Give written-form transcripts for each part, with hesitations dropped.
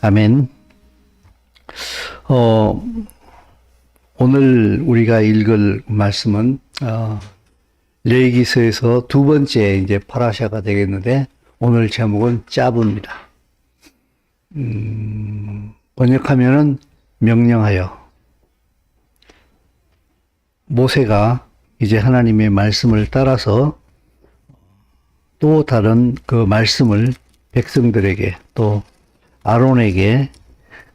아멘. 오늘 우리가 읽을 말씀은 레위기서에서 두 번째 이제 파라샤가 되겠는데 오늘 제목은 짜부입니다. 번역하면은 명령하여. 모세가 이제 하나님의 말씀을 따라서 또 다른 그 말씀을 백성들에게 또 아론에게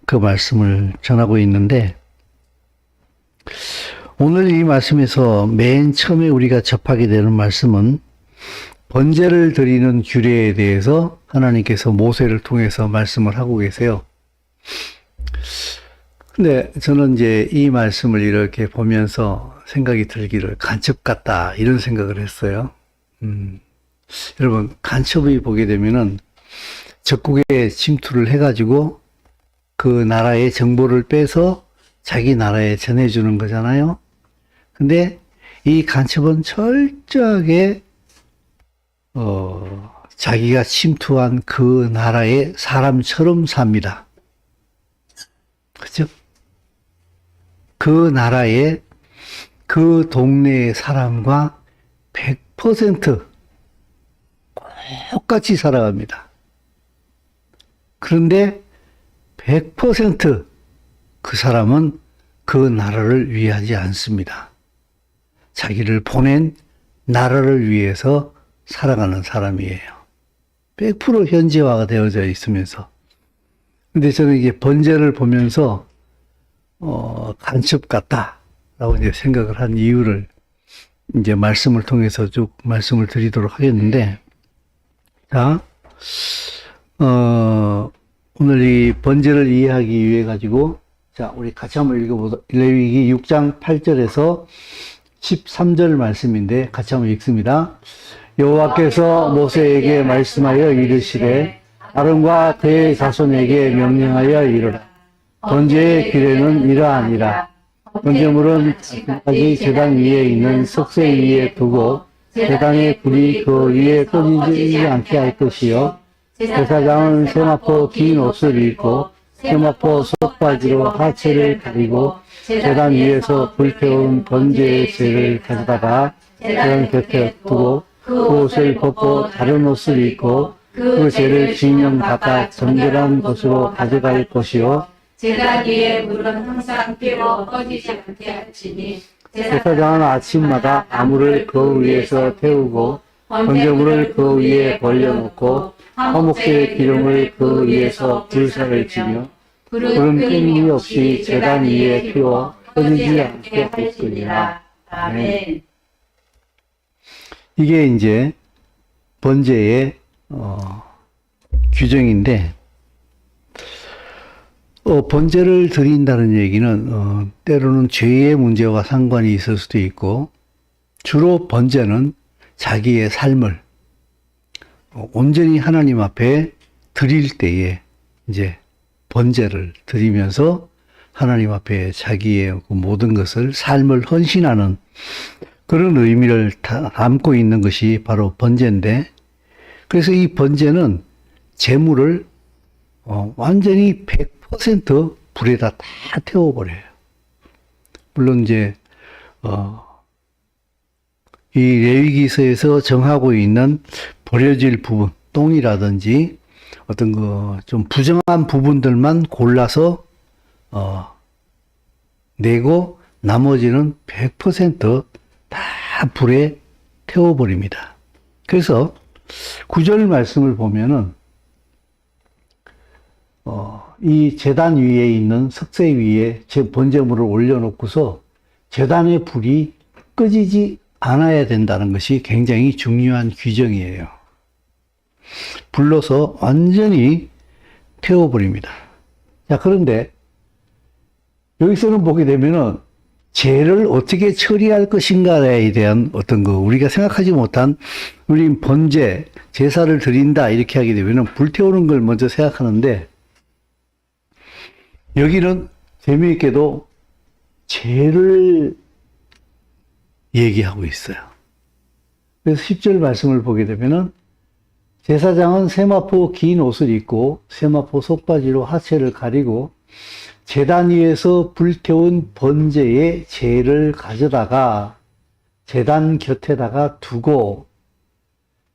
그 말씀을 전하고 있는데, 오늘 이 말씀에서 맨 처음에 우리가 접하게 되는 말씀은 번제를 드리는 규례에 대해서 하나님께서 모세를 통해서 말씀을 하고 계세요. 근데 저는 이제 이 말씀을 이렇게 보면서 생각이 들기를 간첩 같다 이런 생각을 했어요. 여러분, 간첩이 보게 되면은 적국에 침투를 해가지고 그 나라의 정보를 빼서 자기 나라에 전해주는 거잖아요. 근데 이 간첩은 철저하게 자기가 침투한 그 나라의 사람처럼 삽니다. 그죠? 그 나라의 그 동네의 사람과 100% 똑같이 살아갑니다. 그런데 100% 그 사람은 그 나라를 위하지 않습니다. 자기를 보낸 나라를 위해서 살아가는 사람이에요. 100% 현지화가 되어져 있으면서. 근데 저는 이게 번제를 보면서 간첩 같다라고 이제 생각을 한 이유를 이제 말씀을 통해서 쭉 말씀을 드리도록 하겠는데, 자, 오늘 이 번제를 이해하기 위해 가지고, 자, 우리 같이 한번 읽어보자. 레위기 6장 8절에서 13절 말씀인데 같이 한번 읽습니다. 여호와께서 모세에게 말씀하여 이르시되 아론과 그의 자손에게 명령하여 이르라. 번제의 규례는 이러하니라. 번제물은 아직까지 제단 위에 있는 석쇠 위에 두고 제단의 불이 그 위에 꺼지지 않게 할 것이요. 제사장은 세마포 긴 옷을 입고 세마포 속바지로 하체를 가리고 제단 위에서 불태운 번제의 재를 가져다가 제단 곁에 두고 그 옷을 벗고 다른 옷을 입고 그 재를 쥐면 닦아 정결한 곳으로 가져갈 것이요. 제단 위에 물은 항상 피워 꺼지지 않게 할지니 제사장은 아침마다 나무를 그 위에서 태우고 번제물을 그 위에 벌려놓고 화목제의 기름을 그 위에서 불사를 지며 불은 끊임이 없이 제단 위에 피워 꺼지지 않게 할 것이라. 아멘. 이게 이제 번제의 규정인데, 번제를 드린다는 얘기는 때로는 죄의 문제와 상관이 있을 수도 있고, 주로 번제는 자기의 삶을 온전히 하나님 앞에 드릴 때에 이제 번제를 드리면서 하나님 앞에 자기의 그 모든 것을 삶을 헌신하는 그런 의미를 담고 있는 것이 바로 번제인데, 그래서 이 번제는 재물을 완전히 100% 불에다 다 태워버려요. 물론 이제 이 레위기서에서 정하고 있는 버려질 부분, 똥이라든지 어떤 좀 부정한 부분들만 골라서 내고 나머지는 100% 다 불에 태워버립니다. 그래서 9절 말씀을 보면은 이 제단 위에 있는 석쇠 위에 번제물을 올려놓고서 제단의 불이 꺼지지 않아야 된다는 것이 굉장히 중요한 규정이에요. 불러서 완전히 태워버립니다. 자, 그런데 여기서는 보게 되면은 죄를 어떻게 처리할 것인가에 대한 어떤 우리가 생각하지 못한, 우리 번제, 제사를 드린다 이렇게 하게 되면은 불태우는 걸 먼저 생각하는데, 여기는 재미있게도 죄를 얘기하고 있어요. 그래서 10절 말씀을 보게 되면은 제사장은 세마포 긴 옷을 입고 세마포 속바지로 하체를 가리고 제단 위에서 불태운 번제의 재를 가져다가 제단 곁에다가 두고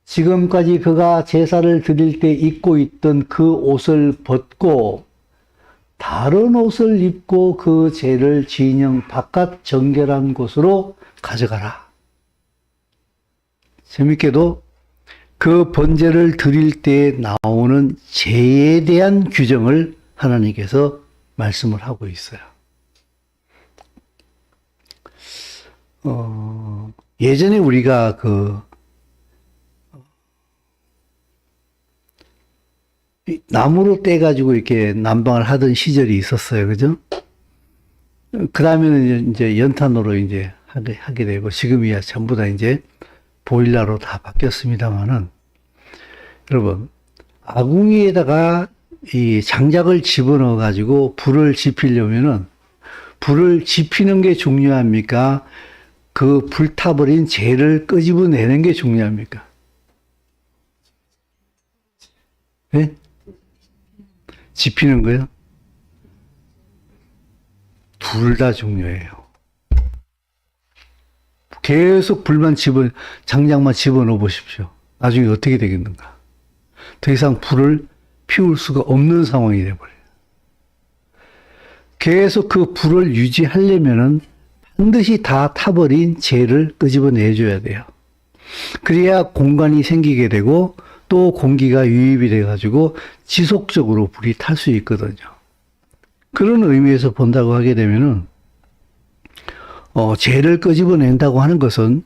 지금까지 그가 제사를 드릴 때 입고 있던 그 옷을 벗고 다른 옷을 입고 그 재를 진영 바깥 정결한 곳으로 가져가라. 재밌게도 그 번제를 드릴 때 나오는 재에 대한 규정을 하나님께서 말씀을 하고 있어요. 예전에 우리가 나무로 떼가지고 이렇게 난방을 하던 시절이 있었어요. 그죠? 그 다음에는 이제 연탄으로 이제 하게 되고, 지금이야 전부 다 이제 보일러로 다 바뀌었습니다만은, 여러분, 아궁이에다가 이 장작을 집어넣어 가지고 불을 지피려면은, 불을 지피는 게 중요합니까? 그 불타버린 재를 끄집어내는 게 중요합니까? 네? 지피는 거요? 둘 다 중요해요. 계속 장작만 집어넣어 보십시오. 나중에 어떻게 되겠는가? 더 이상 불을 피울 수가 없는 상황이 돼버려요. 계속 그 불을 유지하려면은 반드시 다 타버린 재를 끄집어내줘야 돼요. 그래야 공간이 생기게 되고 또 공기가 유입이 돼가지고 지속적으로 불이 탈 수 있거든요. 그런 의미에서 본다고 하게 되면은, 재를 끄집어낸다고 하는 것은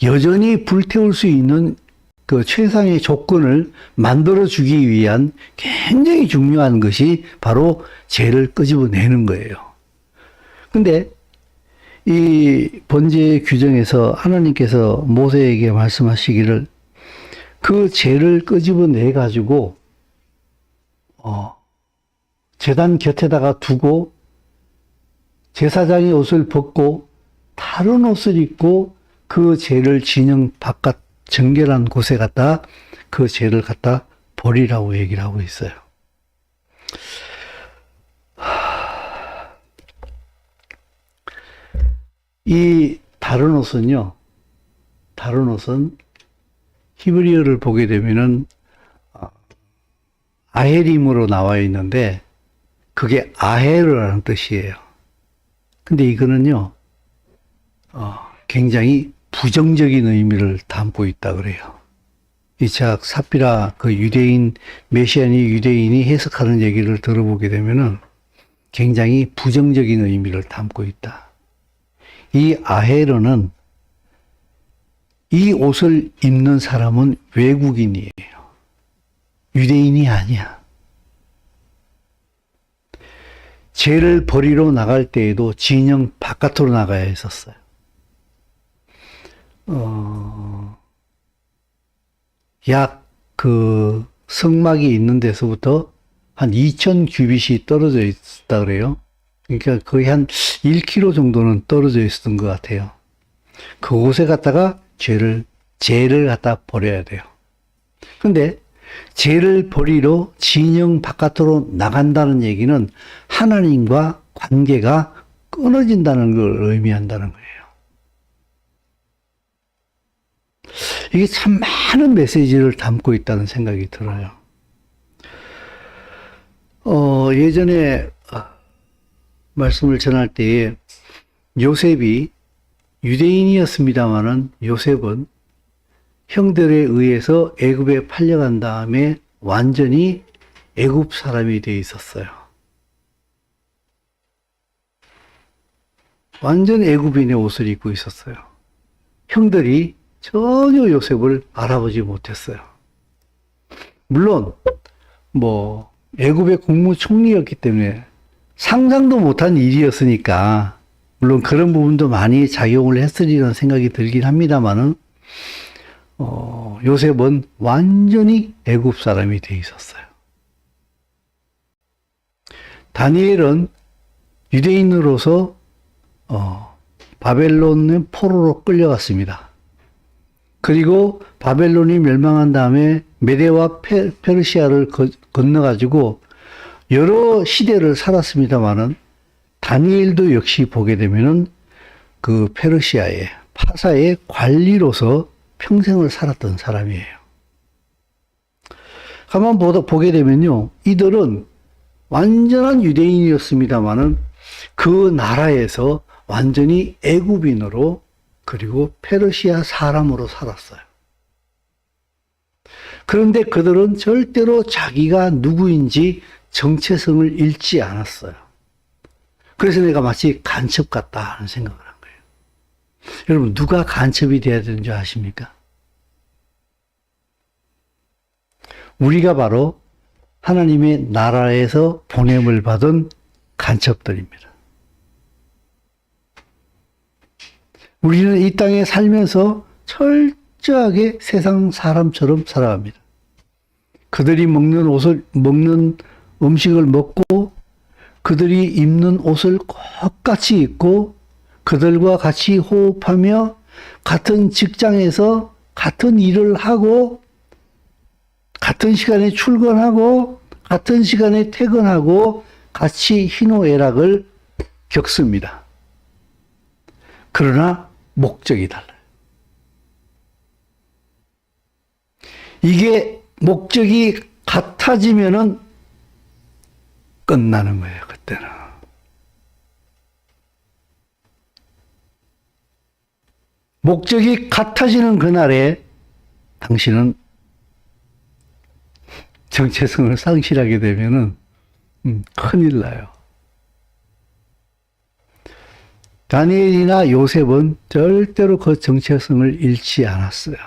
여전히 불태울 수 있는 그 최상의 조건을 만들어주기 위한 굉장히 중요한 것이 바로 재를 끄집어내는 거예요. 근데 이 번제의 규정에서 하나님께서 모세에게 말씀하시기를 그 재를 끄집어내 가지고 제단 곁에다가 두고 제사장의 옷을 벗고 다른 옷을 입고 그 재를 진영 바깥 정결한 곳에 갖다 그 재를 갖다 버리라고 얘기를 하고 있어요. 이 다른 옷은 히브리어를 보게 되면은 아헤림으로 나와 있는데 그게 아헤르라는 뜻이에요. 근데 이거는요, 굉장히 부정적인 의미를 담고 있다 그래요. 이차악 삽비라 그 메시아니 유대인이 해석하는 얘기를 들어보게 되면은 굉장히 부정적인 의미를 담고 있다. 이 아헤르는 이 옷을 입는 사람은 외국인이에요. 유대인이 아니야. 죄를 버리러 나갈 때에도 진영 바깥으로 나가야 했었어요. 약 그 성막이 있는 데서부터 한 2000 규빗이 떨어져 있었다 그래요. 그러니까 거의 한 1km 정도는 떨어져 있었던 것 같아요. 그곳에 갔다가 죄를 갖다 버려야 돼요. 근데 죄를 버리러 진영 바깥으로 나간다는 얘기는 하나님과 관계가 끊어진다는 걸 의미한다는 거예요. 이게 참 많은 메시지를 담고 있다는 생각이 들어요. 예전에 말씀을 전할 때에 요셉이 유대인이었습니다마는 요셉은 형들에 의해서 애굽에 팔려간 다음에 완전히 애굽 사람이 되어 있었어요. 완전 애굽인의 옷을 입고 있었어요. 형들이 전혀 요셉을 알아보지 못했어요. 물론 애굽의 국무총리였기 때문에 상상도 못한 일이었으니까 물론 그런 부분도 많이 작용을 했으리라는 생각이 들긴 합니다만은 요셉은 완전히 애굽 사람이 되어 있었어요. 다니엘은 유대인으로서 바벨론의 포로로 끌려갔습니다. 그리고 바벨론이 멸망한 다음에 메대와 페르시아를 건너가지고 여러 시대를 살았습니다만은 다니엘도 역시 보게 되면은 그 페르시아의 파사의 관리로서 평생을 살았던 사람이에요. 가만 보게 되면요, 이들은 완전한 유대인이었습니다만은 그 나라에서 완전히 애굽인으로 그리고 페르시아 사람으로 살았어요. 그런데 그들은 절대로 자기가 누구인지 정체성을 잃지 않았어요. 그래서 내가 마치 간첩 같다 하는 생각을 한 거예요. 여러분, 누가 간첩이 되어야 되는 줄 아십니까? 우리가 바로 하나님의 나라에서 보냄을 받은 간첩들입니다. 우리는 이 땅에 살면서 철저하게 세상 사람처럼 살아갑니다. 그들이 먹는 음식을 먹고 그들이 입는 옷을 똑같이 입고 그들과 같이 호흡하며 같은 직장에서 같은 일을 하고 같은 시간에 출근하고 같은 시간에 퇴근하고 같이 희노애락을 겪습니다. 그러나 목적이 달라요. 이게 목적이 같아지면은 끝나는 거예요, 그때는. 목적이 같아지는 그날에 당신은 정체성을 상실하게 되면은 큰일 나요. 다니엘이나 요셉은 절대로 그 정체성을 잃지 않았어요.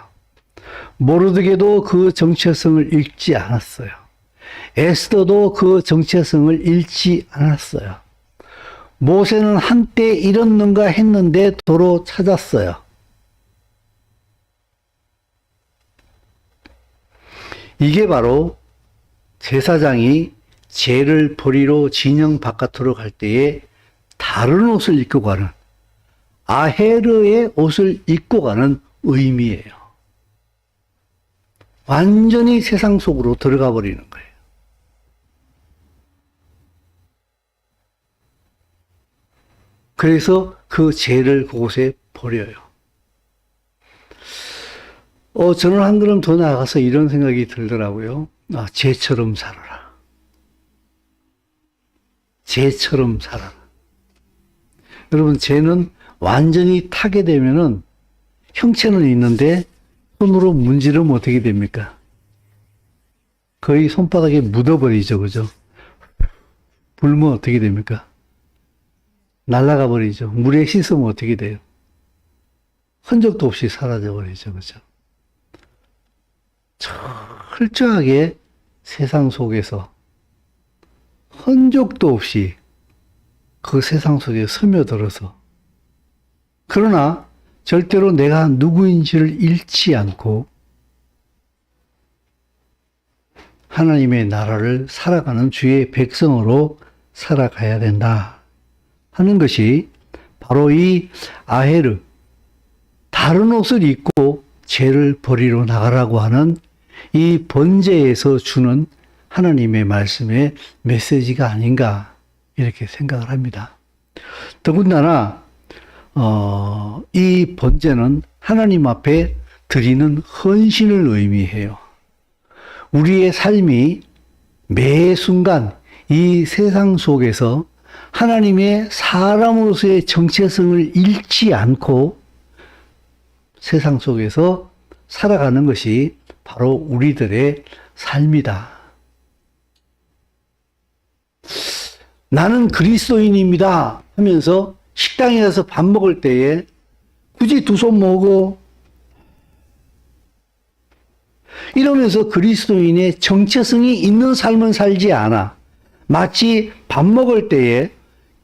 모르드게도 그 정체성을 잃지 않았어요. 에스더도 그 정체성을 잃지 않았어요. 모세는 한때 잃었는가 했는데 도로 찾았어요. 이게 바로 제사장이 죄를 버리러 진영 바깥으로 갈 때에 다른 옷을 입고 가는, 아헤르의 옷을 입고 가는 의미예요. 완전히 세상 속으로 들어가 버리는 거예요. 그래서 그 죄를 그곳에 버려요. 저는 한 걸음 더 나아가서 이런 생각이 들더라고요. 죄처럼 살아라. 죄처럼 살아라. 여러분, 죄는 완전히 타게 되면은 형체는 있는데 손으로 문지르면 어떻게 됩니까? 거의 손바닥에 묻어버리죠, 그죠? 불면 어떻게 됩니까? 날아가 버리죠. 물에 씻으면 어떻게 돼요? 흔적도 없이 사라져 버리죠, 그죠? 철저하게 세상 속에서 흔적도 없이 그 세상 속에 스며들어서, 그러나 절대로 내가 누구인지를 잃지 않고 하나님의 나라를 살아가는 주의 백성으로 살아가야 된다 하는 것이 바로 이 아헤르, 다른 옷을 입고 죄를 버리러 나가라고 하는 이 번제에서 주는 하나님의 말씀의 메시지가 아닌가 이렇게 생각을 합니다. 더군다나 이 번제는 하나님 앞에 드리는 헌신을 의미해요. 우리의 삶이 매 순간 이 세상 속에서 하나님의 사람으로서의 정체성을 잃지 않고 세상 속에서 살아가는 것이 바로 우리들의 삶이다. 나는 그리스도인입니다 하면서 식당에 가서 밥 먹을 때에 굳이 두 손 모으고 이러면서 그리스도인의 정체성이 있는 삶은 살지 않아. 마치 밥 먹을 때에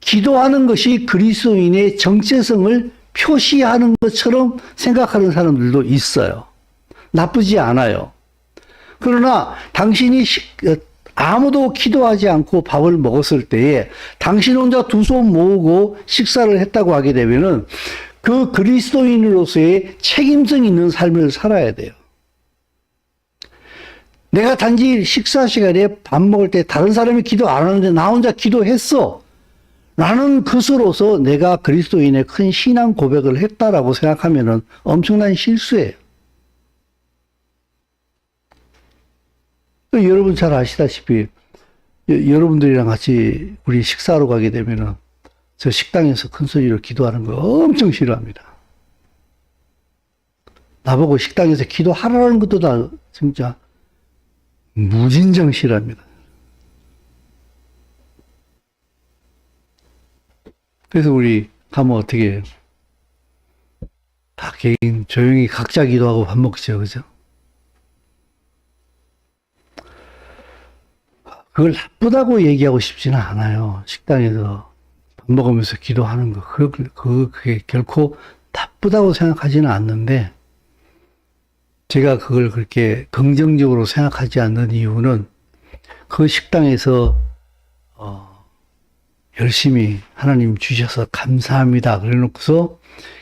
기도하는 것이 그리스도인의 정체성을 표시하는 것처럼 생각하는 사람들도 있어요. 나쁘지 않아요. 그러나 당신이 아무도 기도하지 않고 밥을 먹었을 때에 당신 혼자 두 손 모으고 식사를 했다고 하게 되면은 그 그리스도인으로서의 책임성 있는 삶을 살아야 돼요. 내가 단지 식사 시간에 밥 먹을 때 다른 사람이 기도 안 하는데 나 혼자 기도했어. 라는 것으로서 내가 그리스도인의 큰 신앙 고백을 했다라고 생각하면은 엄청난 실수예요. 여러분 잘 아시다시피 여러분들이랑 같이 우리 식사하러 가게 되면은 저 식당에서 큰 소리로 기도하는 거 엄청 싫어합니다. 나보고 식당에서 기도하라는 것도 다 진짜 무진장 싫어합니다. 그래서 우리 가면 어떻게 해요? 다 개인 조용히 각자 기도하고 밥 먹죠, 그죠? 그걸 나쁘다고 얘기하고 싶지는 않아요. 식당에서 밥 먹으면서 기도하는 거. 그게 결코 나쁘다고 생각하지는 않는데, 제가 그걸 그렇게 긍정적으로 생각하지 않는 이유는 그 식당에서, 열심히 하나님 주셔서 감사합니다. 그래 놓고서,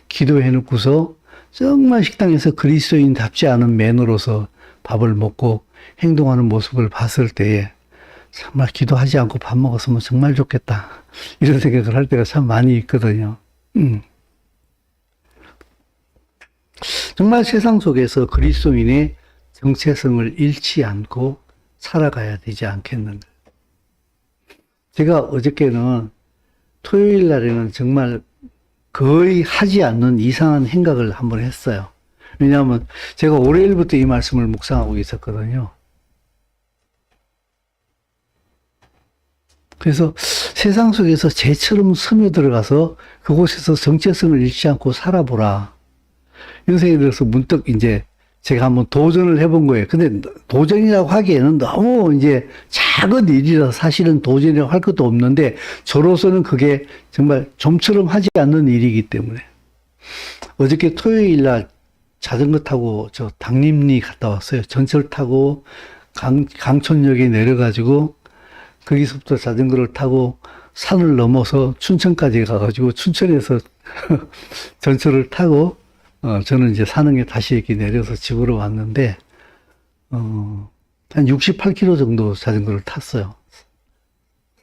기도해 놓고서, 정말 식당에서 그리스도인답지 않은 매너로서 밥을 먹고 행동하는 모습을 봤을 때에 정말 기도하지 않고 밥 먹었으면 정말 좋겠다. 이런 생각을 할 때가 참 많이 있거든요. 정말 세상 속에서 그리스도인의 정체성을 잃지 않고 살아가야 되지 않겠는가. 제가 어저께는 토요일 날에는 정말 거의 하지 않는 이상한 행각을 한번 했어요. 왜냐하면 제가 월요일부터 이 말씀을 묵상하고 있었거든요. 그래서 세상 속에서 재처럼 스며들어가서 그곳에서 정체성을 잃지 않고 살아보라. 이런 생각이 들어서 문득 이제 제가 한번 도전을 해본 거예요. 근데 도전이라고 하기에는 너무 이제 작은 일이라서 사실은 도전이라고 할 것도 없는데 저로서는 그게 정말 좀처럼 하지 않는 일이기 때문에 어저께 토요일 날 자전거 타고 저 당림리 갔다 왔어요. 전철 타고 강촌역에 내려가지고 거기서부터 자전거를 타고 산을 넘어서 춘천까지 가가지고 춘천에서 전철을 타고 저는 이제 산흥에 다시 이렇게 내려서 집으로 왔는데 한 68km 정도 자전거를 탔어요.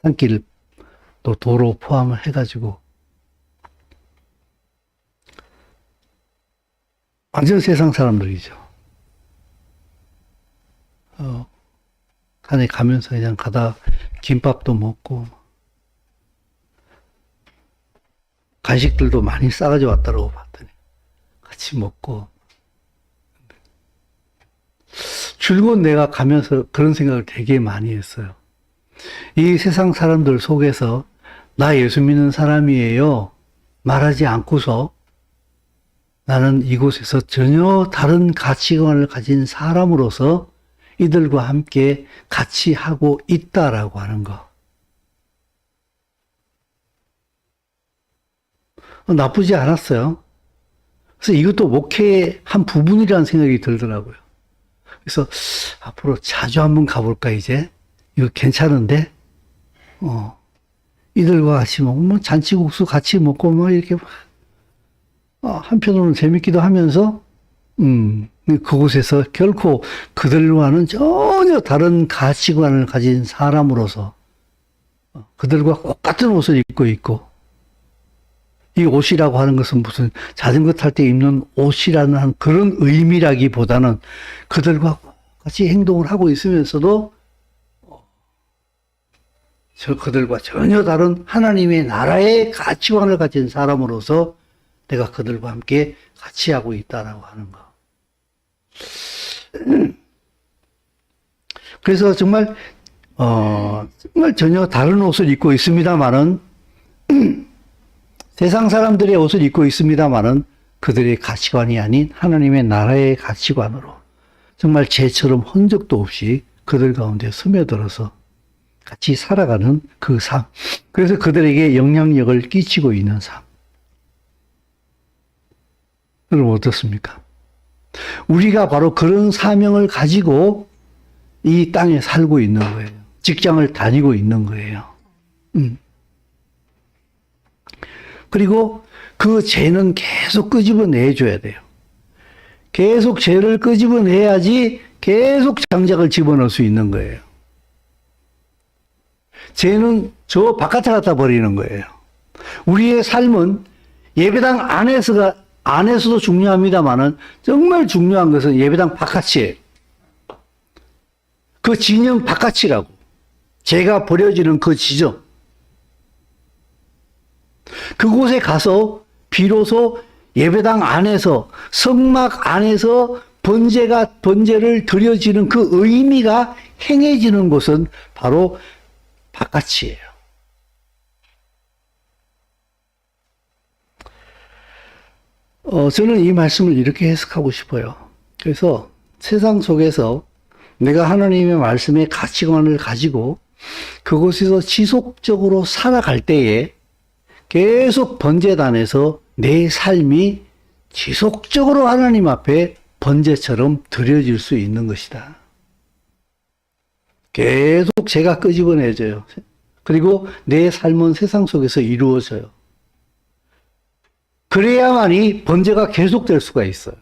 산길 또 도로 포함을 해가지고 완전 세상 사람들이죠. 산에 가면서 그냥 가다 김밥도 먹고 간식들도 많이 싸가지고 왔다고 봤더니 같이 먹고 줄곧 내가 가면서 그런 생각을 되게 많이 했어요. 이 세상 사람들 속에서 나 예수 믿는 사람이에요 말하지 않고서 나는 이곳에서 전혀 다른 가치관을 가진 사람으로서 이들과 함께 같이 하고 있다라고 하는 거. 나쁘지 않았어요. 그래서 이것도 목회의 한 부분이라는 생각이 들더라고요. 그래서 앞으로 자주 한번 가볼까 이제? 이거 괜찮은데? 이들과 같이 먹으면 잔치국수 같이 먹고 뭐 이렇게 한편으로는 재밌기도 하면서 그곳에서 결코 그들과는 전혀 다른 가치관을 가진 사람으로서 그들과 똑같은 옷을 입고 있고 이 옷이라고 하는 것은 무슨 자전거 탈 때 입는 옷이라는 그런 의미라기보다는 그들과 같이 행동을 하고 있으면서도 그들과 전혀 다른 하나님의 나라의 가치관을 가진 사람으로서 내가 그들과 함께 같이 하고 있다라고 하는 거. 그래서 정말 전혀 다른 옷을 입고 있습니다만은 세상 사람들의 옷을 입고 있습니다만은 그들의 가치관이 아닌 하나님의 나라의 가치관으로 정말 죄처럼 흔적도 없이 그들 가운데 스며들어서 같이 살아가는 그 삶. 그래서 그들에게 영향력을 끼치고 있는 삶. 여러분 어떻습니까? 우리가 바로 그런 사명을 가지고 이 땅에 살고 있는 거예요. 직장을 다니고 있는 거예요. 그리고 그 죄는 계속 끄집어내줘야 돼요. 계속 죄를 끄집어내야지 계속 장작을 집어넣을 수 있는 거예요. 죄는 저 바깥에 갖다 버리는 거예요. 우리의 삶은 예배당 안에서도 중요합니다만은 정말 중요한 것은 예배당 바깥이에요. 그 진영 바깥이라고. 죄가 버려지는 그 지점. 그곳에 가서 비로소 예배당 안에서 성막 안에서 번제를 드려지는 그 의미가 행해지는 곳은 바로 바깥이에요. 저는 이 말씀을 이렇게 해석하고 싶어요. 그래서 세상 속에서 내가 하나님의 말씀의 가치관을 가지고 그곳에서 지속적으로 살아갈 때에 계속 번제단에서 내 삶이 지속적으로 하나님 앞에 번제처럼 드려질 수 있는 것이다. 계속 제가 끄집어내져요. 그리고 내 삶은 세상 속에서 이루어져요. 그래야만이 번제가 계속될 수가 있어요.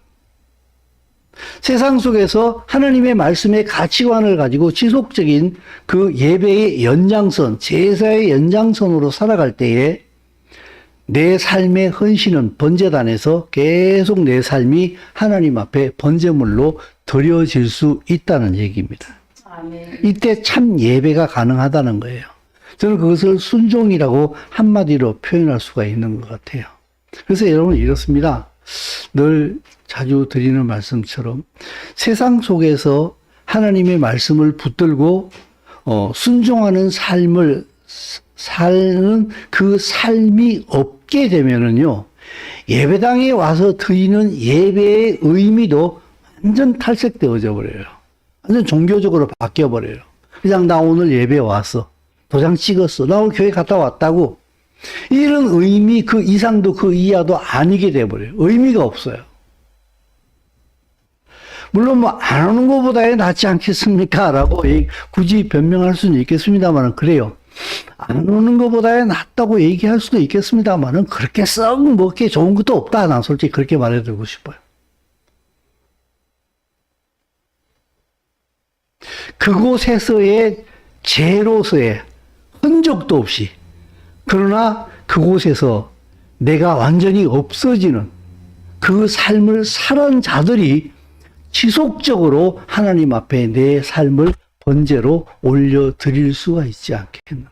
세상 속에서 하나님의 말씀의 가치관을 가지고 지속적인 그 예배의 연장선, 제사의 연장선으로 살아갈 때에 내 삶의 헌신은 번제단에서 계속 내 삶이 하나님 앞에 번제물로 드려질 수 있다는 얘기입니다. 아멘. 이때 참 예배가 가능하다는 거예요. 저는 그것을 순종이라고 한마디로 표현할 수가 있는 것 같아요. 그래서 여러분 이렇습니다. 늘 자주 드리는 말씀처럼 세상 속에서 하나님의 말씀을 붙들고 순종하는 삶을 사는 그 삶이 없게 되면은요, 예배당에 와서 드리는 예배의 의미도 완전 탈색되어져 버려요. 완전 종교적으로 바뀌어 버려요. 그냥 나 오늘 예배 왔어. 도장 찍었어. 나 오늘 교회 갔다 왔다고. 이런 의미 그 이상도 그 이하도 아니게 돼 버려요. 의미가 없어요. 물론 뭐 안 오는 것보다 낫지 않겠습니까? 라고 굳이 변명할 수는 있겠습니다만 그래요. 안 오는 것보다 낫다고 얘기할 수도 있겠습니다만은 그렇게 썩 먹기 좋은 것도 없다. 난 솔직히 그렇게 말해드리고 싶어요. 그곳에서의 죄로서의 흔적도 없이, 그러나 그곳에서 내가 완전히 없어지는 그 삶을 살은 자들이 지속적으로 하나님 앞에 내 삶을 번제로 올려드릴 수가 있지 않겠는가.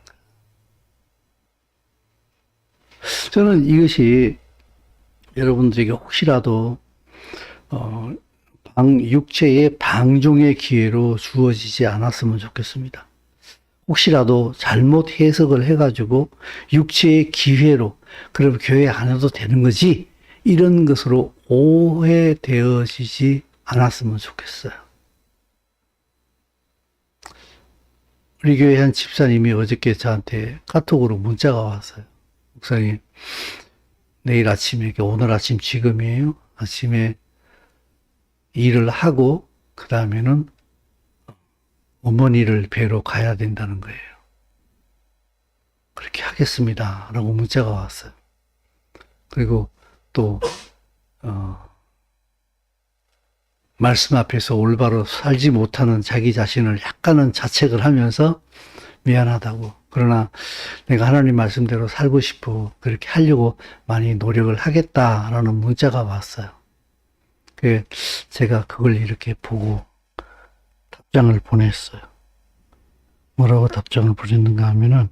저는 이것이 여러분들에게 혹시라도 육체의 방종의 기회로 주어지지 않았으면 좋겠습니다. 혹시라도 잘못 해석을 해가지고 육체의 기회로 그럼 교회 안 해도 되는 거지 이런 것으로 오해되어지지 않았으면 좋겠어요. 우리 교회 한 집사님이 어저께 저한테 카톡으로 문자가 왔어요. 목사님, 내일 아침에, 오늘 아침 지금이에요. 아침에 일을 하고 그 다음에는 어머니를 뵈러 가야 된다는 거예요. 그렇게 하겠습니다. 라고 문자가 왔어요. 그리고 또 말씀 앞에서 올바로 살지 못하는 자기 자신을 약간은 자책을 하면서 미안하다고. 그러나 내가 하나님 말씀대로 살고 싶어. 그렇게 하려고 많이 노력을 하겠다라는 문자가 왔어요. 제가 그걸 이렇게 보고 답장을 보냈어요. 뭐라고 답장을 보냈는가 하면은,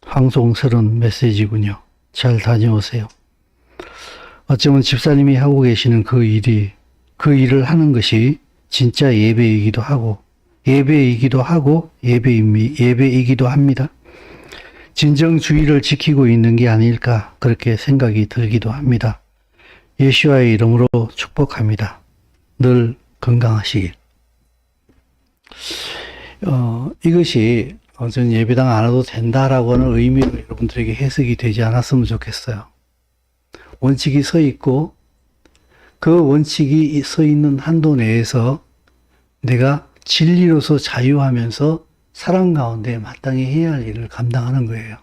황송스러운 메시지군요. 잘 다녀오세요. 어쩌면 집사님이 하고 계시는 그 일을 하는 것이 진짜 예배이기도 하고, 예배이기도 합니다. 진정주의를 지키고 있는 게 아닐까, 그렇게 생각이 들기도 합니다. 예수와의 이름으로 축복합니다. 늘 건강하시길. 이것이 전 예배당 안 와도 된다라고는 의미로 여러분들에게 해석이 되지 않았으면 좋겠어요. 원칙이 서 있고 그 원칙이 서 있는 한도 내에서 내가 진리로서 자유하면서 사랑 가운데 마땅히 해야 할 일을 감당하는 거예요.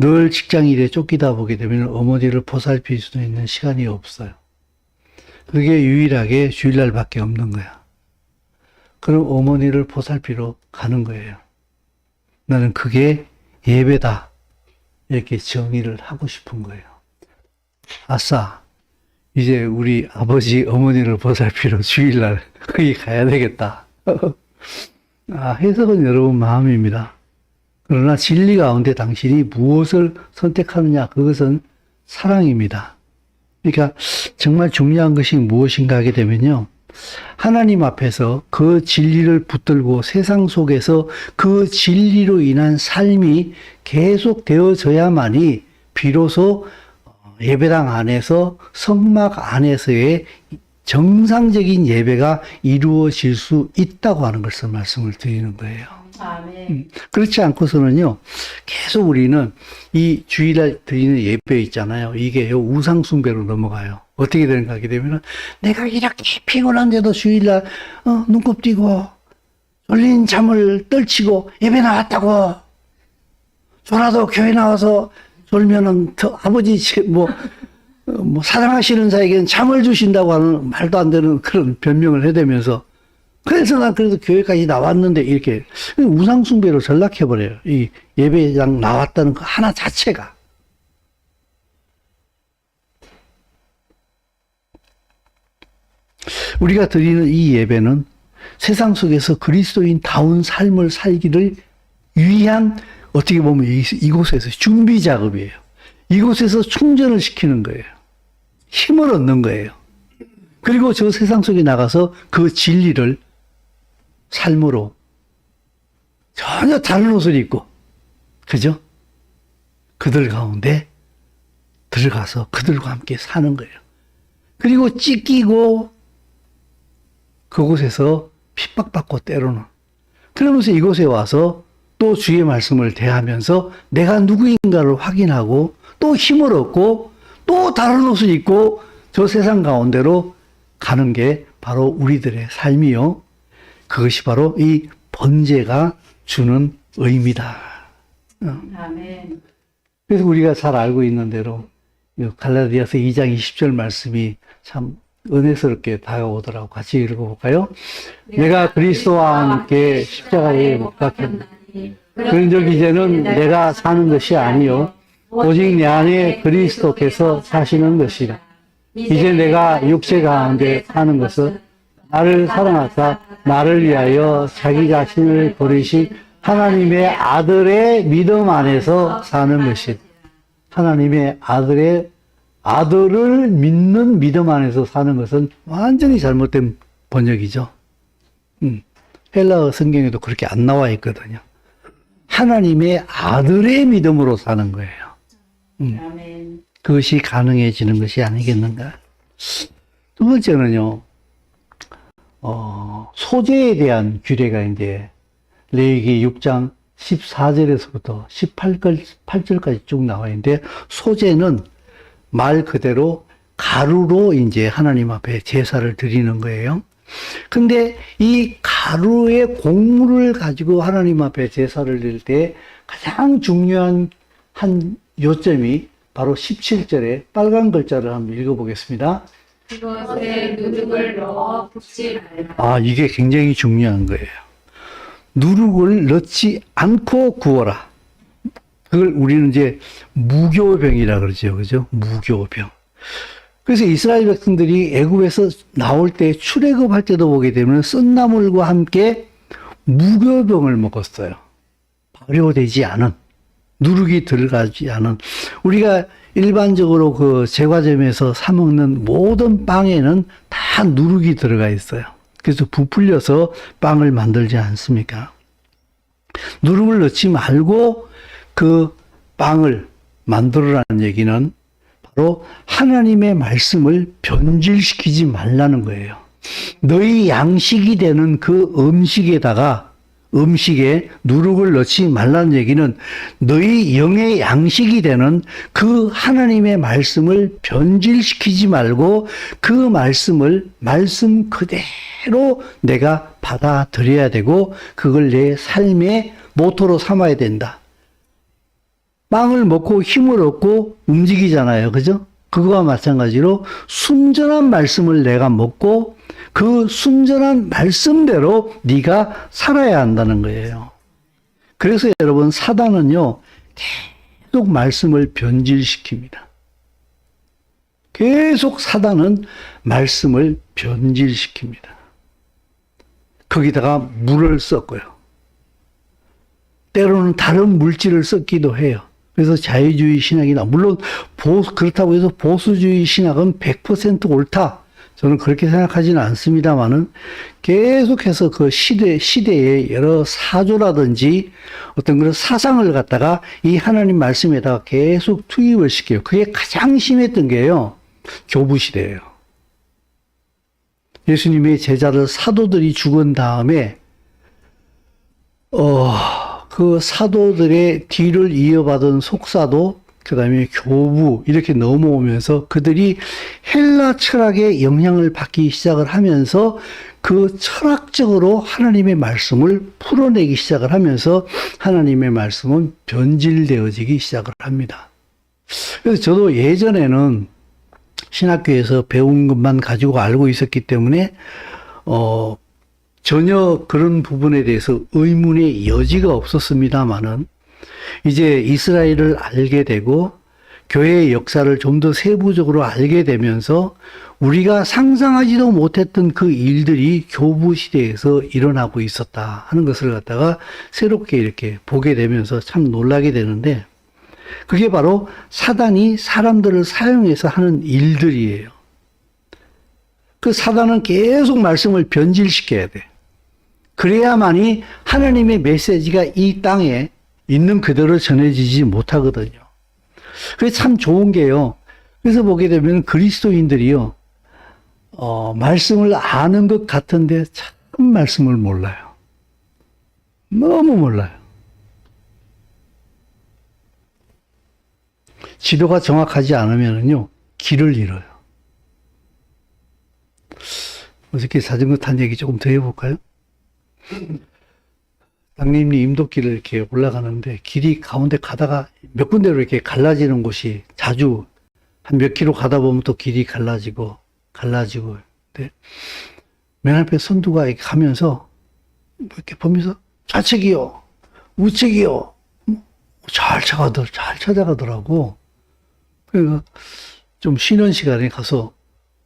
늘 직장 일에 쫓기다 보게 되면 어머니를 보살필 수 있는 시간이 없어요. 그게 유일하게 주일날밖에 없는 거야. 그럼 어머니를 보살피러 가는 거예요. 나는 그게 예배다. 이렇게 정의를 하고 싶은 거예요. 아싸, 이제 우리 아버지, 어머니를 보살피러 주일날 거기 가야 되겠다. 해석은 여러분 마음입니다. 그러나 진리 가운데 당신이 무엇을 선택하느냐, 그것은 사랑입니다. 그러니까 정말 중요한 것이 무엇인가 하게 되면요. 하나님 앞에서 그 진리를 붙들고 세상 속에서 그 진리로 인한 삶이 계속 되어져야만이 비로소 예배당 안에서 성막 안에서의 정상적인 예배가 이루어질 수 있다고 하는 것을 말씀을 드리는 거예요. 아멘. 그렇지 않고서는요, 계속 우리는 이 주일날 드리는 예배 있잖아요. 이게 우상숭배로 넘어가요. 어떻게 되는가 하게 되면은, 내가 이렇게 피곤한데도 주일날, 눈곱 띄고, 졸린 잠을 떨치고 예배 나왔다고. 졸아도 교회 나와서 졸면은 아버지, 사랑하시는 자에게는 잠을 주신다고 하는 말도 안 되는 그런 변명을 해대면서, 그래서 난 그래도 교회까지 나왔는데 이렇게 우상숭배로 전락해버려요. 이 예배당 나왔다는 거 하나 자체가. 우리가 드리는 이 예배는 세상 속에서 그리스도인다운 삶을 살기를 위한, 어떻게 보면 이곳에서 준비 작업이에요. 이곳에서 충전을 시키는 거예요. 힘을 얻는 거예요. 그리고 저 세상 속에 나가서 그 진리를 삶으로 전혀 다른 옷을 입고, 그죠? 그들 가운데 들어가서 그들과 함께 사는 거예요. 그리고 찢기고 그곳에서 핍박받고 때로는, 그러면서 이곳에 와서 또 주의 말씀을 대하면서 내가 누구인가를 확인하고 또 힘을 얻고 또 다른 옷을 입고 저 세상 가운데로 가는 게 바로 우리들의 삶이요. 그것이 바로 이 번제가 주는 의미다. 아멘. 그래서 우리가 잘 알고 있는 대로 갈라디아서 2장 20절 말씀이 참 은혜스럽게 다가오더라고. 같이 읽어볼까요? 내가 그리스도와 함께 십자가에 못 박혔나니 그런즉 이제는 내가 사는 것이 아니요 오직 내 안에 그리스도께서 사시는 것이라. 이제 내가 육체 가운데 사는 것은 나를 사랑하사 나를 위하여 자기 자신을 버리신 하나님의 아들의 믿음 안에서 사는 것이다. 하나님의 아들을 믿는 믿음 안에서 사는 것은 완전히 잘못된 번역이죠. 헬라어 성경에도 그렇게 안 나와 있거든요. 하나님의 아들의 믿음으로 사는 거예요. 아멘. 그것이 가능해지는 것이 아니겠는가. 두 번째는요, 소재에 대한 규례가 이제 레위기 6장 14절에서부터 18절까지 쭉 나와 있는데, 소재는 말 그대로 가루로 이제 하나님 앞에 제사를 드리는 거예요. 근데 이 가루의 곡물을 가지고 하나님 앞에 제사를 드릴 때 가장 중요한 한 요점이 바로 17절에 빨간 글자를 한번 읽어보겠습니다. 그것에 누룩을 넣어 붓지 말라. 이게 굉장히 중요한 거예요. 누룩을 넣지 않고 구워라. 그걸 우리는 이제 무교병이라 그러죠. 그죠? 무교병. 그래서 이스라엘 백성들이 애굽에서 나올 때 출애굽할 때도 보게 되면 쓴나물과 함께 무교병을 먹었어요. 발효되지 않은, 누룩이 들어가지 않은. 우리가 일반적으로 그 제과점에서 사 먹는 모든 빵에는 다 누룩이 들어가 있어요. 그래서 부풀려서 빵을 만들지 않습니까? 누룩을 넣지 말고 그 빵을 만들어라는 얘기는 바로 하나님의 말씀을 변질시키지 말라는 거예요. 너희 양식이 되는 그 음식에 누룩을 넣지 말라는 얘기는 너희 영의 양식이 되는 그 하나님의 말씀을 변질시키지 말고 그 말씀 그대로 내가 받아들여야 되고 그걸 내 삶의 모토로 삼아야 된다. 빵을 먹고 힘을 얻고 움직이잖아요. 그죠? 그거와 마찬가지로 순전한 말씀을 내가 먹고 그 순전한 말씀대로 네가 살아야 한다는 거예요. 그래서 여러분 사단은요 계속 말씀을 변질시킵니다. 계속 사단은 말씀을 변질시킵니다. 거기다가 물을 섞어요. 때로는 다른 물질을 섞기도 해요. 그래서 자유주의 신학이나 물론 그렇다고 해서 보수주의 신학은 100% 옳다. 저는 그렇게 생각하지는 않습니다만은 계속해서 그 시대의 여러 사조라든지 어떤 그런 사상을 갖다가 이 하나님 말씀에다가 계속 투입을 시켜요. 그게 가장 심했던 게요. 교부 시대예요. 예수님의 제자들 사도들이 죽은 다음에 그 사도들의 뒤를 이어받은 속사도 그 다음에 교부 이렇게 넘어오면서 그들이 헬라 철학의 영향을 받기 시작을 하면서 그 철학적으로 하나님의 말씀을 풀어내기 시작을 하면서 하나님의 말씀은 변질되어지기 시작을 합니다. 그래서 저도 예전에는 신학교에서 배운 것만 가지고 알고 있었기 때문에 전혀 그런 부분에 대해서 의문의 여지가 없었습니다만은 이제 이스라엘을 알게 되고 교회의 역사를 좀 더 세부적으로 알게 되면서 우리가 상상하지도 못했던 그 일들이 교부 시대에서 일어나고 있었다 하는 것을 갖다가 새롭게 이렇게 보게 되면서 참 놀라게 되는데 그게 바로 사단이 사람들을 사용해서 하는 일들이에요. 그 사단은 계속 말씀을 변질시켜야 돼. 그래야만이 하나님의 메시지가 이 땅에 있는 그대로 전해지지 못하거든요. 그게 참 좋은 게요. 그래서 보게 되면 그리스도인들이요, 말씀을 아는 것 같은데 참 말씀을 몰라요. 너무 몰라요. 지도가 정확하지 않으면요, 길을 잃어요. 어저께 자전거 탄 얘기 조금 더 해볼까요? 당림리 임도길을 이렇게 올라가는데 길이 가운데 가다가 몇 군데로 이렇게 갈라지는 곳이 자주 한 몇 킬로 가다 보면 또 길이 갈라지고 근데 맨 앞에 선두가 이렇게 가면서 이렇게 보면서 좌측이요 우측이요 잘 찾아가더라고. 그러니까 좀 쉬는 시간에 가서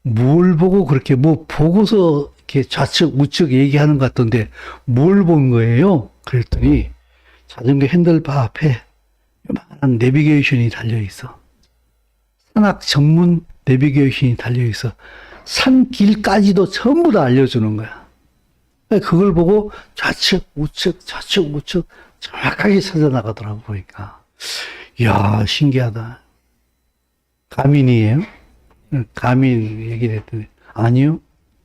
뭘 보고 그렇게 뭐 보고서 이렇게 좌측 우측 얘기하는 것 같던데 뭘 본 거예요? 그랬더니 자전거 핸들바 앞에 요만한 내비게이션이 달려있어. 산악 전문 내비게이션이 달려있어. 산길까지도 전부 다 알려주는 거야. 그걸 보고 좌측 우측 정확하게 찾아나가더라고 보니까. 이야 신기하다. 가민이에요? 가민 얘기를 했더니 아니요.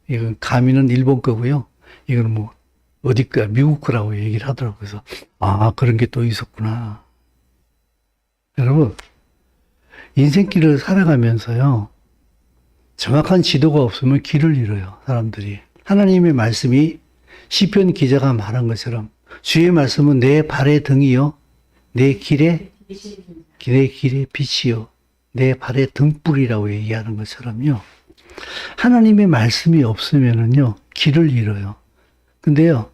이건 가민은 일본 거고요. 이건 뭐 어디 거야? 미국 거라고 얘기를 하더라고요. 그래서 아 그런 게 또 있었구나. 여러분 인생길을 살아가면서요. 정확한 지도가 없으면 길을 잃어요. 사람들이. 하나님의 말씀이 시편 기자가 말한 것처럼 주의 말씀은 내 발의 등이요. 내 길의 빛이요. 내 발의 등불이라고 얘기하는 것처럼요. 하나님의 말씀이 없으면은요, 길을 잃어요. 근데요,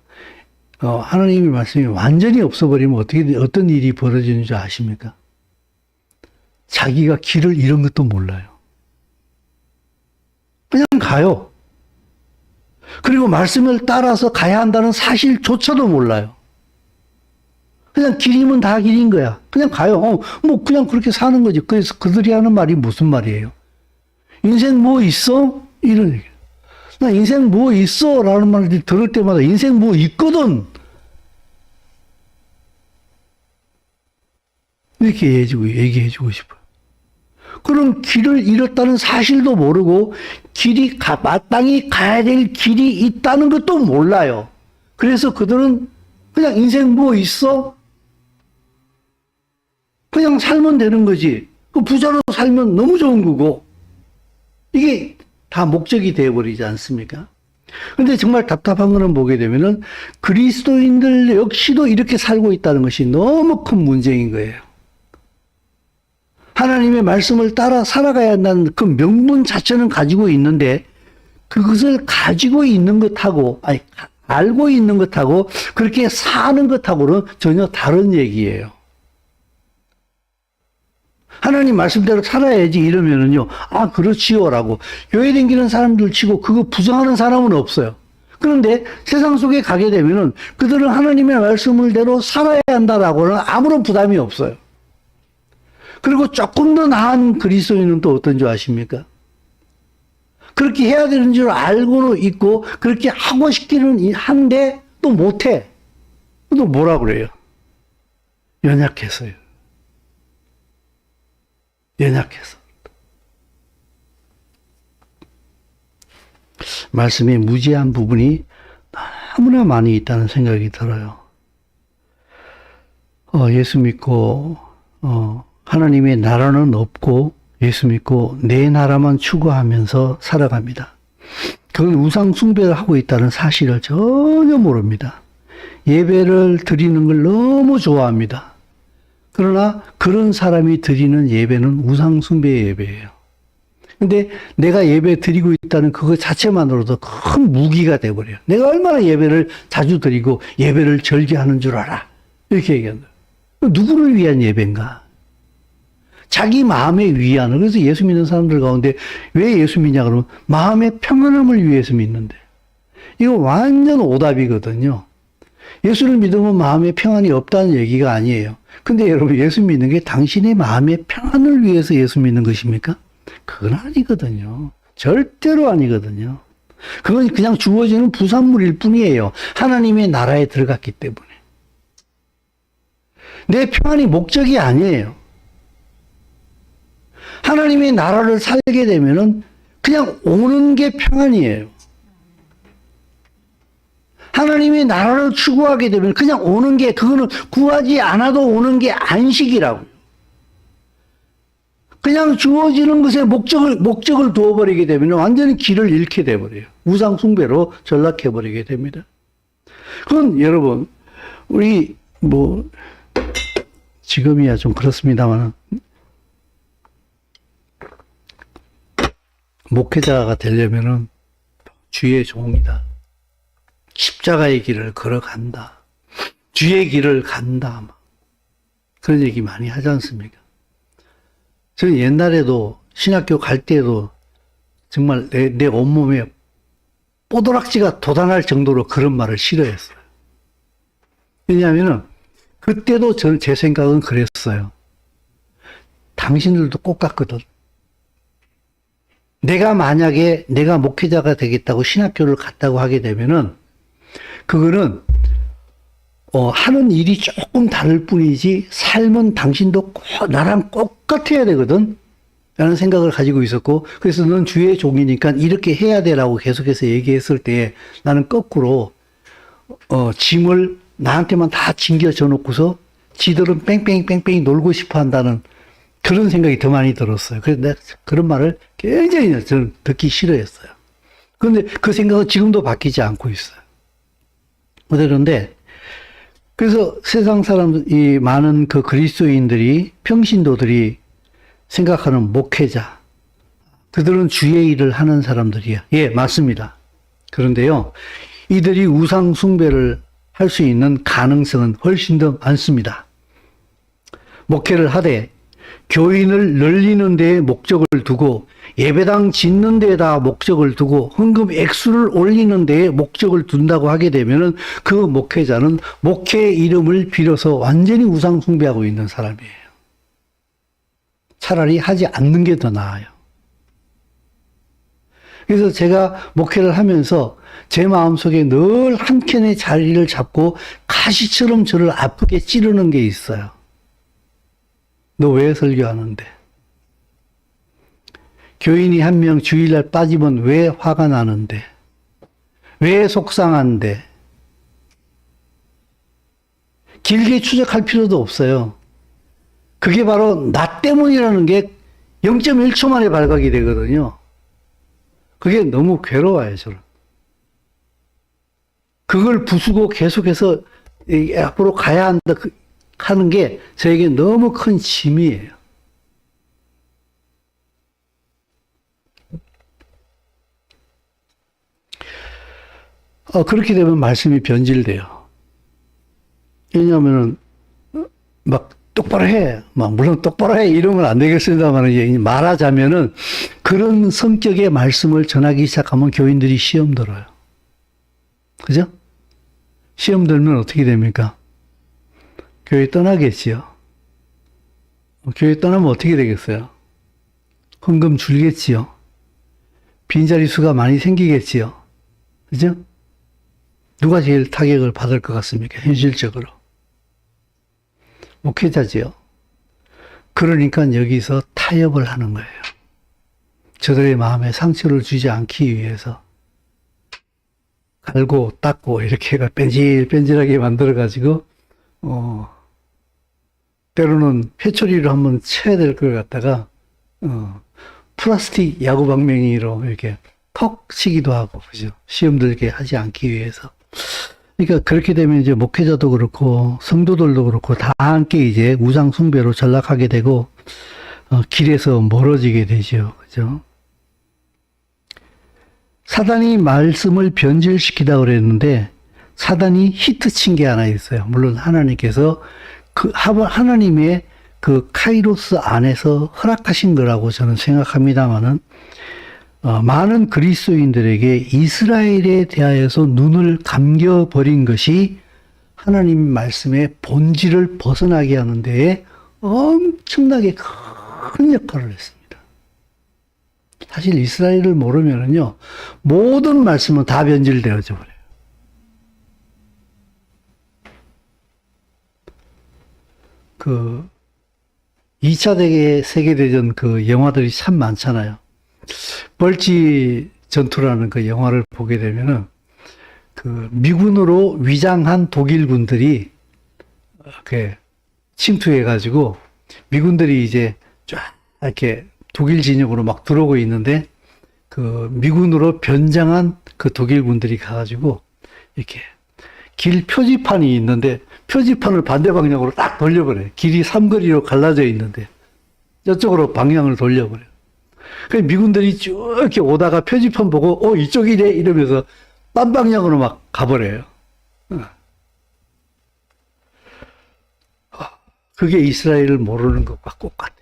하나님의 말씀이 완전히 없어버리면 어떤 일이 벌어지는 줄 아십니까? 자기가 길을 잃은 것도 몰라요. 그냥 가요. 그리고 말씀을 따라서 가야 한다는 사실조차도 몰라요. 그냥 길이면 다 길인 거야. 그냥 가요. 뭐 그냥 그렇게 사는 거지. 그래서 그들이 하는 말이 무슨 말이에요? 인생 뭐 있어? 이런 얘기. 나 인생 뭐 있어? 라는 말을 들을 때마다 인생 뭐 있거든. 이렇게 얘기해주고 싶어요. 그럼 길을 잃었다는 사실도 모르고 길이 마땅히 가야 될 길이 있다는 것도 몰라요. 그래서 그들은 그냥 인생 뭐 있어? 그냥 살면 되는 거지. 그 부자로 살면 너무 좋은 거고. 이게 다 목적이 되어버리지 않습니까? 근데 정말 답답한 거는 보게 되면은 그리스도인들 역시도 이렇게 살고 있다는 것이 너무 큰 문제인 거예요. 하나님의 말씀을 따라 살아가야 한다는 그 명분 자체는 가지고 있는데 그것을 가지고 있는 것하고 아니 알고 있는 것하고 그렇게 사는 것하고는 전혀 다른 얘기예요. 하나님 말씀대로 살아야지 이러면은요, 아, 그렇지요라고 교회 다니는 사람들 치고 그거 부정하는 사람은 없어요. 그런데 세상 속에 가게 되면은 그들은 하나님의 말씀을대로 살아야 한다라고는 아무런 부담이 없어요. 그리고 조금 더 나은 그리스도인은 또 어떤 줄 아십니까? 그렇게 해야 되는 줄 알고는 있고 그렇게 하고 싶기는 한데 또 못해. 또 뭐라 그래요? 연약해서요. 연약해서. 말씀에 무지한 부분이 너무나 많이 있다는 생각이 들어요. 예수 믿고 하나님의 나라는 없고 예수 믿고 내 나라만 추구하면서 살아갑니다. 그건 우상 숭배를 하고 있다는 사실을 전혀 모릅니다. 예배를 드리는 걸 너무 좋아합니다. 그러나 그런 사람이 드리는 예배는 우상 숭배의 예배예요. 근데 내가 예배 드리고 있다는 그것 자체만으로도 큰 무기가 돼버려요. 내가 얼마나 예배를 자주 드리고 예배를 절개하는 줄 알아. 이렇게 얘기한다. 누구를 위한 예배인가? 자기 마음의 위안을. 그래서 예수 믿는 사람들 가운데 왜 예수 믿냐 그러면 마음의 평안함을 위해서 믿는데. 이거 완전 오답이거든요. 예수를 믿으면 마음의 평안이 없다는 얘기가 아니에요. 근데 여러분 예수 믿는 게 당신의 마음의 평안을 위해서 예수 믿는 것입니까? 그건 아니거든요. 절대로 아니거든요. 그건 그냥 주어지는 부산물일 뿐이에요. 하나님의 나라에 들어갔기 때문에. 내 평안이 목적이 아니에요. 하나님의 나라를 살게 되면은 그냥 오는 게 평안이에요. 하나님의 나라를 추구하게 되면 그냥 오는 게 그거는 구하지 않아도 오는 게 안식이라고요. 그냥 주어지는 것에 목적을 두어버리게 되면 완전히 길을 잃게 돼버려요. 우상 숭배로 전락해버리게 됩니다. 그건 여러분 우리 지금이야 좀 그렇습니다만 목회자가 되려면은 주의 종이다. 십자가의 길을 걸어간다. 주의 길을 간다. 그런 얘기 많이 하지 않습니까? 저는 옛날에도 신학교 갈 때도 정말 내 온몸에 뽀드락지가 돋아날 정도로 그런 말을 싫어했어요. 왜냐하면은 그때도 제 생각은 그랬어요. 당신들도 똑같거든. 만약에 내가 목회자가 되겠다고 신학교를 갔다고 하게 되면은 그거는 하는 일이 조금 다를 뿐이지 삶은 당신도 나랑 똑같아야 되거든 라는 생각을 가지고 있었고, 그래서 넌 주의 종이니까 이렇게 해야 되라고 계속해서 얘기했을 때 나는 거꾸로 짐을 나한테만 다 징겨져 놓고서 지들은 뺑뺑뺑뺑 놀고 싶어 한다는 그런 생각이 더 많이 들었어요. 그래서 내가 그런 말을 굉장히 저는 듣기 싫어했어요. 그런데 그 생각은 지금도 바뀌지 않고 있어요. 그런데 그래서 세상 사람들, 이 많은 그 그리스도인들이, 평신도들이 생각하는 목회자, 그들은 주의 일을 하는 사람들이야. 예, 맞습니다. 그런데요, 이들이 우상 숭배를 할 수 있는 가능성은 훨씬 더 많습니다. 목회를 하되 교인을 늘리는 데에 목적을 두고 예배당 짓는 데에다 목적을 두고 헌금 액수를 올리는 데에 목적을 둔다고 하게 되면은 그 목회자는 목회의 이름을 빌어서 완전히 우상 숭배하고 있는 사람이에요. 차라리 하지 않는 게 더 나아요. 그래서 제가 목회를 하면서 제 마음속에 늘 한켠의 자리를 잡고 가시처럼 저를 아프게 찌르는 게 있어요. 너 왜 설교하는데? 교인이 한 명 주일날 빠지면 왜 화가 나는데? 왜 속상한데? 길게 추적할 필요도 없어요. 그게 바로 나 때문이라는 게 0.1초 만에 발각이 되거든요. 그게 너무 괴로워요, 저는. 그걸 부수고 계속해서 앞으로 가야 한다 하는 게 저에게 너무 큰 짐이에요. 그렇게 되면 말씀이 변질돼요. 왜냐하면은, 막, 똑바로 해. 물론 똑바로 해. 이러면 안 되겠습니다만, 말하자면은, 그런 성격의 말씀을 전하기 시작하면 교인들이 시험 들어요. 그죠? 시험 들면 어떻게 됩니까? 교회 떠나겠지요. 교회 떠나면 어떻게 되겠어요? 헌금 줄겠지요. 빈자리 수가 많이 생기겠지요. 그죠? 누가 제일 타격을 받을 것 같습니까? 현실적으로. 목회자지요. 그러니까 여기서 타협을 하는 거예요. 저들의 마음에 상처를 주지 않기 위해서 갈고 닦고 이렇게 뺀질뺀질하게 만들어가지고 때로는 회초리로 한번 쳐야 될 걸 갖다가 플라스틱 야구방망이로 이렇게 턱 치기도 하고, 그죠? 시험 들게 하지 않기 위해서. 그러니까 그렇게 되면 이제 목회자도 그렇고 성도들도 그렇고 다 함께 이제 우상 숭배로 전락하게 되고 길에서 멀어지게 되죠. 그죠? 사단이 말씀을 변질시키다 그랬는데 사단이 히트 친 게 하나 있어요. 물론 하나님께서 하나님의 그 카이로스 안에서 허락하신 거라고 저는 생각합니다만은 많은 그리스도인들에게 이스라엘에 대하여서 눈을 감겨버린 것이 하나님 말씀의 본질을 벗어나게 하는 데에 엄청나게 큰 역할을 했습니다. 사실 이스라엘을 모르면은요, 모든 말씀은 다 변질되어져 버려요. 그 2차 세계대전 그 영화들이 참 많잖아요. 벌지 전투라는 그 영화를 보게 되면은 그 미군으로 위장한 독일 군들이 이렇게 침투해 가지고 미군들이 이제 쫙 이렇게 독일 진영으로 막 들어오고 있는데 그 미군으로 변장한 그 독일 군들이 가가지고 이렇게 길 표지판이 있는데 표지판을 반대 방향으로 딱 돌려버려요. 길이 삼거리로 갈라져 있는데 저쪽으로 방향을 돌려버려요. 그 미군들이 쭉 이렇게 오다가 표지판 보고 이쪽이래 이러면서 딴 방향으로 막 가버려요. 그게 이스라엘을 모르는 것과 똑같아요.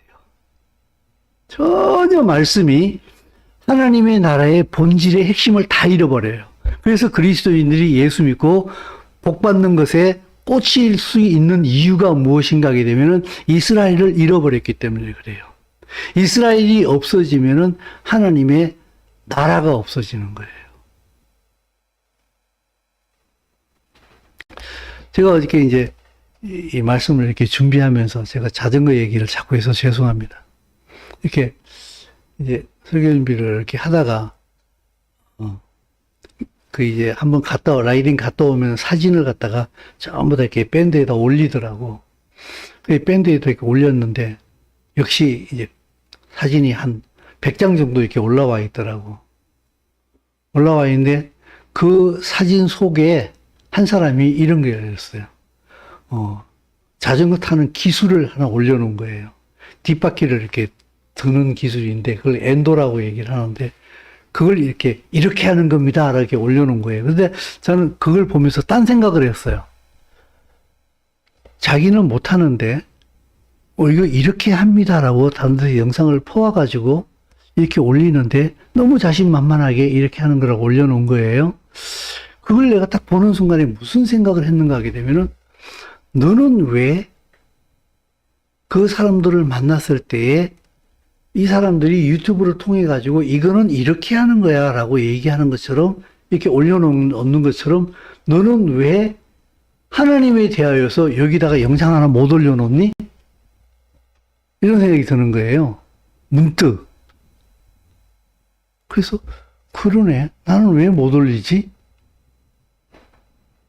전혀 말씀이 하나님의 나라의 본질의 핵심을 다 잃어버려요. 그래서 그리스도인들이 예수 믿고 복받는 것에 꽂힐 수 있는 이유가 무엇인가 하게 되면은 이스라엘을 잃어버렸기 때문에 그래요. 이스라엘이 없어지면은 하나님의 나라가 없어지는 거예요. 제가 어저께 이제 이 말씀을 이렇게 준비하면서 제가 자전거 얘기를 자꾸 해서 죄송합니다. 이렇게 이제 설교 준비를 이렇게 하다가 그 이제 한번 라이딩 갔다 오면 사진을 갖다가 전부 다 이렇게 밴드에다 올리더라고. 그 밴드에다 이렇게 올렸는데 역시 이제 사진이 한 100장 정도 이렇게 올라와 있더라고. 올라와 있는데 그 사진 속에 한 사람이 이런 게 있었어요. 자전거 타는 기술을 하나 올려놓은 거예요. 뒷바퀴를 이렇게 드는 기술인데 그걸 엔도라고 얘기를 하는데 그걸 이렇게 하는 겁니다. 이렇게 올려놓은 거예요. 근데 저는 그걸 보면서 딴 생각을 했어요. 자기는 못하는데, 이거 이렇게 합니다라고 다른 데 영상을 퍼와가지고 이렇게 올리는데 너무 자신만만하게 이렇게 하는 거라고 올려놓은 거예요. 그걸 내가 딱 보는 순간에 무슨 생각을 했는가 하게 되면은 너는 왜 그 사람들을 만났을 때에 이 사람들이 유튜브를 통해 가지고 이거는 이렇게 하는 거야 라고 얘기하는 것처럼 이렇게 올려놓는 것처럼 너는 왜 하나님에 대하여서 여기다가 영상 하나 못 올려놓니? 이런 생각이 드는 거예요. 문득. 그래서 그러네. 나는 왜 못 올리지?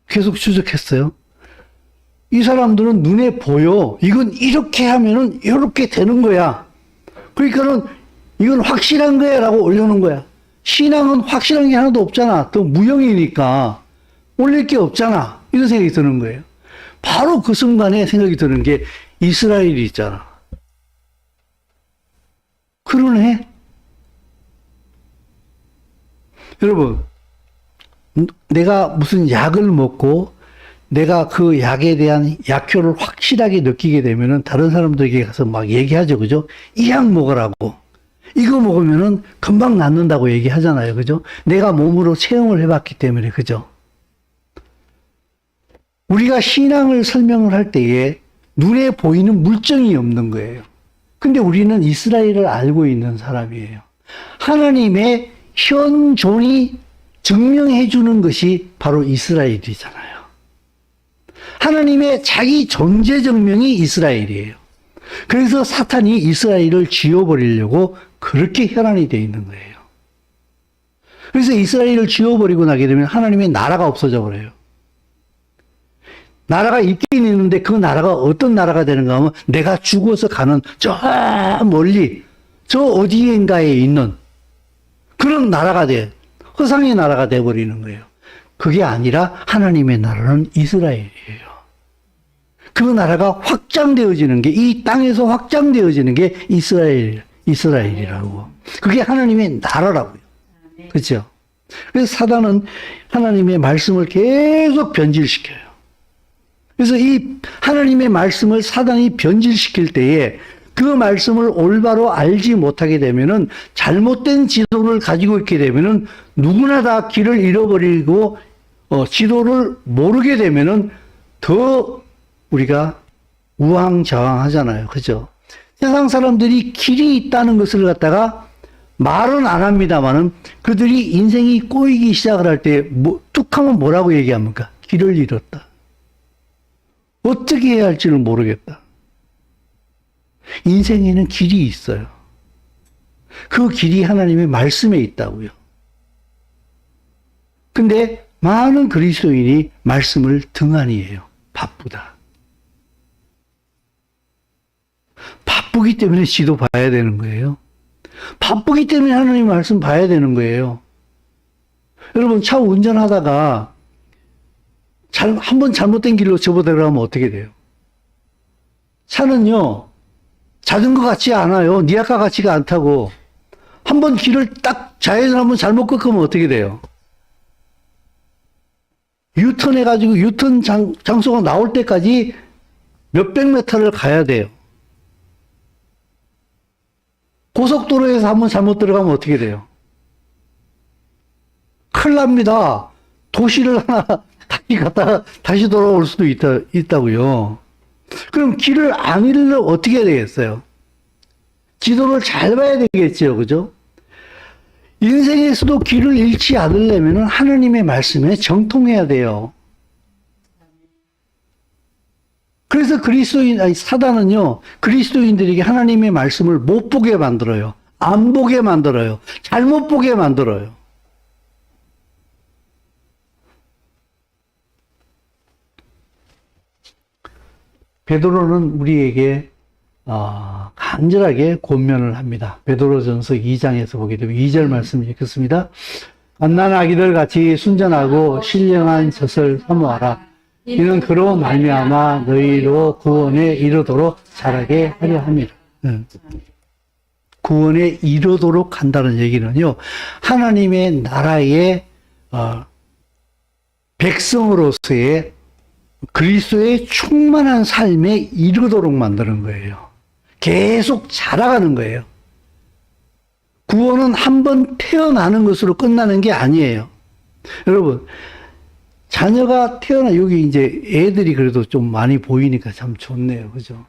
계속 추적했어요. 이 사람들은 눈에 보여. 이건 이렇게 하면은 이렇게 되는 거야. 그러니까는 이건 확실한 거야 라고 올려놓은 거야. 신앙은 확실한 게 하나도 없잖아. 또 무형이니까 올릴 게 없잖아. 이런 생각이 드는 거예요. 바로 그 순간에 생각이 드는 게 이스라엘이 있잖아. 그러네. 여러분, 내가 무슨 약을 먹고 내가 그 약에 대한 약효를 확실하게 느끼게 되면은 다른 사람들에게 가서 막 얘기하죠. 그죠? 이 약 먹으라고. 이거 먹으면은 금방 낫는다고 얘기하잖아요. 그죠? 내가 몸으로 체험을 해봤기 때문에. 그죠? 우리가 신앙을 설명을 할 때에 눈에 보이는 물증이 없는 거예요. 근데 우리는 이스라엘을 알고 있는 사람이에요. 하나님의 현존이 증명해 주는 것이 바로 이스라엘이잖아요. 하나님의 자기 존재 증명이 이스라엘이에요. 그래서 사탄이 이스라엘을 지워버리려고 그렇게 혈안이 되어 있는 거예요. 그래서 이스라엘을 지워버리고 나게 되면 하나님의 나라가 없어져 버려요. 나라가 있긴 있는데 그 나라가 어떤 나라가 되는가 하면 내가 죽어서 가는 저 멀리 저 어디인가에 있는 그런 나라가 돼. 허상의 나라가 돼버리는 거예요. 그게 아니라 하나님의 나라는 이스라엘이에요. 그 나라가 확장되어지는 게, 이 땅에서 확장되어지는 게 이스라엘이라고. 그게 하나님의 나라라고요. 그렇죠? 그래서 사단은 하나님의 말씀을 계속 변질시켜요. 그래서 이 하나님의 말씀을 사단이 변질시킬 때에 그 말씀을 올바로 알지 못하게 되면은 잘못된 지도를 가지고 있게 되면은 누구나 다 길을 잃어버리고 지도를 모르게 되면은 더 우리가 우왕좌왕하잖아요. 그죠? 세상 사람들이 길이 있다는 것을 갖다가 말은 안 합니다만은 그들이 인생이 꼬이기 시작을 할 때 툭 하면 뭐라고 얘기합니까? 길을 잃었다. 어떻게 해야 할지를 모르겠다. 인생에는 길이 있어요. 그 길이 하나님의 말씀에 있다고요. 근데 많은 그리스도인이 말씀을 등한히 해요. 바쁘다. 바쁘기 때문에 지도 봐야 되는 거예요. 바쁘기 때문에 하나님 말씀 봐야 되는 거예요. 여러분 차 운전하다가 한번 잘못된 길로 접어들어가면 어떻게 돼요? 차는요 자전거 같지 않아요. 니아카 같지가 않다고. 한번 길을 딱 좌회전 한번 잘못 꺾으면 어떻게 돼요? 유턴해가지고 유턴 장소가 나올 때까지 몇백 미터를 가야 돼요. 고속도로에서 한번 잘못 들어가면 어떻게 돼요? 큰일 납니다. 도시를 하나 다시 갔다가 다시 돌아올 수도 있다고요. 그럼 길을 안 잃으면 어떻게 해야 되겠어요? 지도를 잘 봐야 되겠죠. 그죠? 인생에서도 길을 잃지 않으려면 하나님의 말씀에 정통해야 돼요. 그래서 사단은요, 그리스도인들에게 하나님의 말씀을 못 보게 만들어요. 안 보게 만들어요. 잘못 보게 만들어요. 베드로는 우리에게 간절하게 권면을 합니다. 베드로전서 2장에서 보게 되면 2절 말씀을 읽겠습니다. 갓난아기들 같이 순전하고 신령한 젖을 사모하라. 이는 그로 말미암아 너희로 구원에 이르도록 자라게 하려 함이라. 구원에 이르도록 한다는 얘기는요, 하나님의 나라의 백성으로서의 그리스도의 충만한 삶에 이르도록 만드는 거예요. 계속 자라가는 거예요. 구원은 한번 태어나는 것으로 끝나는 게 아니에요. 여러분, 자녀가 여기 이제 애들이 그래도 좀 많이 보이니까 참 좋네요. 그죠?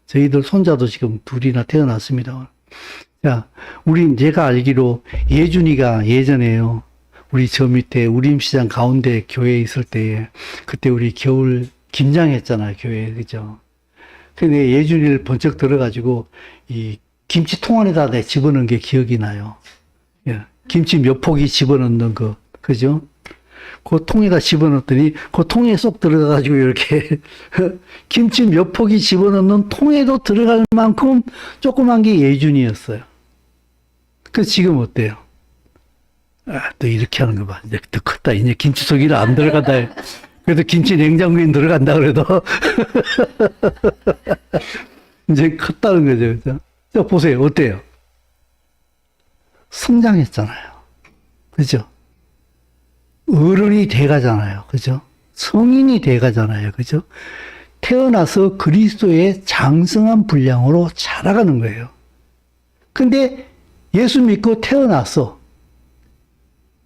저희들 손자도 지금 둘이나 태어났습니다. 자, 제가 알기로 예준이가 예전에요. 우리 저 밑에 우림시장 가운데 교회에 있을 때, 그때 우리 겨울 김장했잖아요, 교회에. 그죠? 근데 예준이를 번쩍 들어가지고, 이 김치통 안에다 내 집어넣은 게 기억이 나요. 예, 김치 몇 포기 집어넣는 거, 그죠? 그 통에다 집어넣었더니, 그 통에 쏙 들어가가지고 이렇게, 김치 몇 포기 집어넣는 통에도 들어갈 만큼 조그만 게 예준이었어요. 그 지금 어때요? 또 이렇게 하는 거 봐. 이제 더 컸다. 이제 김치 속에는 안 들어간다. 그래도 김치 냉장고에 들어간다 그래도. 이제 컸다는 거죠. 그죠? 자, 보세요. 어때요? 성장했잖아요. 그죠? 어른이 돼가잖아요. 그죠? 성인이 돼가잖아요. 그죠? 태어나서 그리스도의 장성한 분량으로 자라가는 거예요. 근데 예수 믿고 태어났어.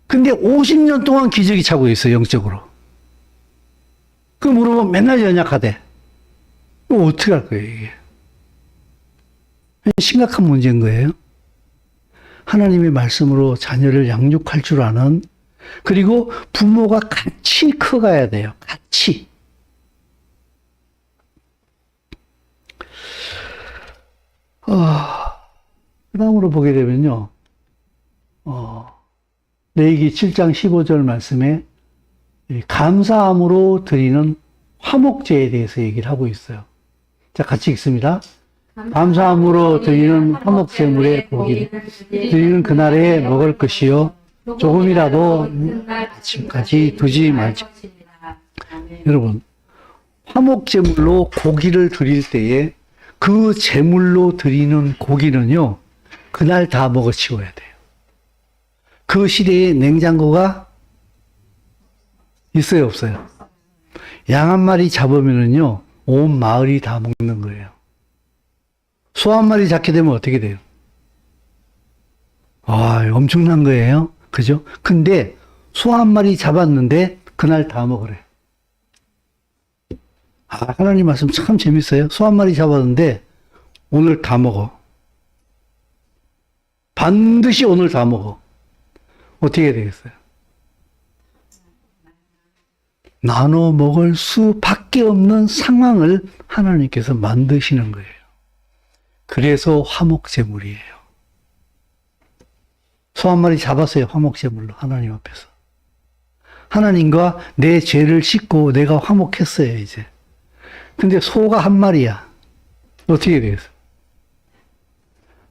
근데 50년 동안 기저귀 차고 있어, 영적으로. 그 물어보면 맨날 연약하대. 그럼 어떻게 할 거예요, 이게? 심각한 문제인 거예요. 하나님의 말씀으로 자녀를 양육할 줄 아는, 그리고 부모가 같이 커가야 돼요. 같이. 그 다음으로 보게 되면요. 레위기 7장 15절 말씀에 감사함으로 드리는 화목제에 대해서 얘기를 하고 있어요. 자, 같이 읽습니다. 감사함으로 드리는 화목제물의 고기를 드리는 그날에 먹을 것이요 조금이라도 아침까지 두지 말지. 여러분, 화목제물로 고기를 드릴 때에 그 제물로 드리는 고기는요, 그날 다 먹어치워야 돼요. 그 시대에 냉장고가 있어요, 없어요? 양 한 마리 잡으면은요, 온 마을이 다 먹는 거예요. 소 한 마리 잡게 되면 어떻게 돼요? 엄청난 거예요. 그죠? 근데 소 한 마리 잡았는데 그날 다 먹으래. 하나님 말씀 참 재밌어요. 소 한 마리 잡았는데 오늘 다 먹어. 반드시 오늘 다 먹어. 어떻게 해야 되겠어요? 나눠 먹을 수밖에 없는 상황을 하나님께서 만드시는 거예요. 그래서 화목제물이에요. 소 한 마리 잡았어요. 화목제물로 하나님 앞에서. 하나님과 내 죄를 씻고 내가 화목했어요. 이제. 근데 소가 한 마리야. 어떻게 되겠어?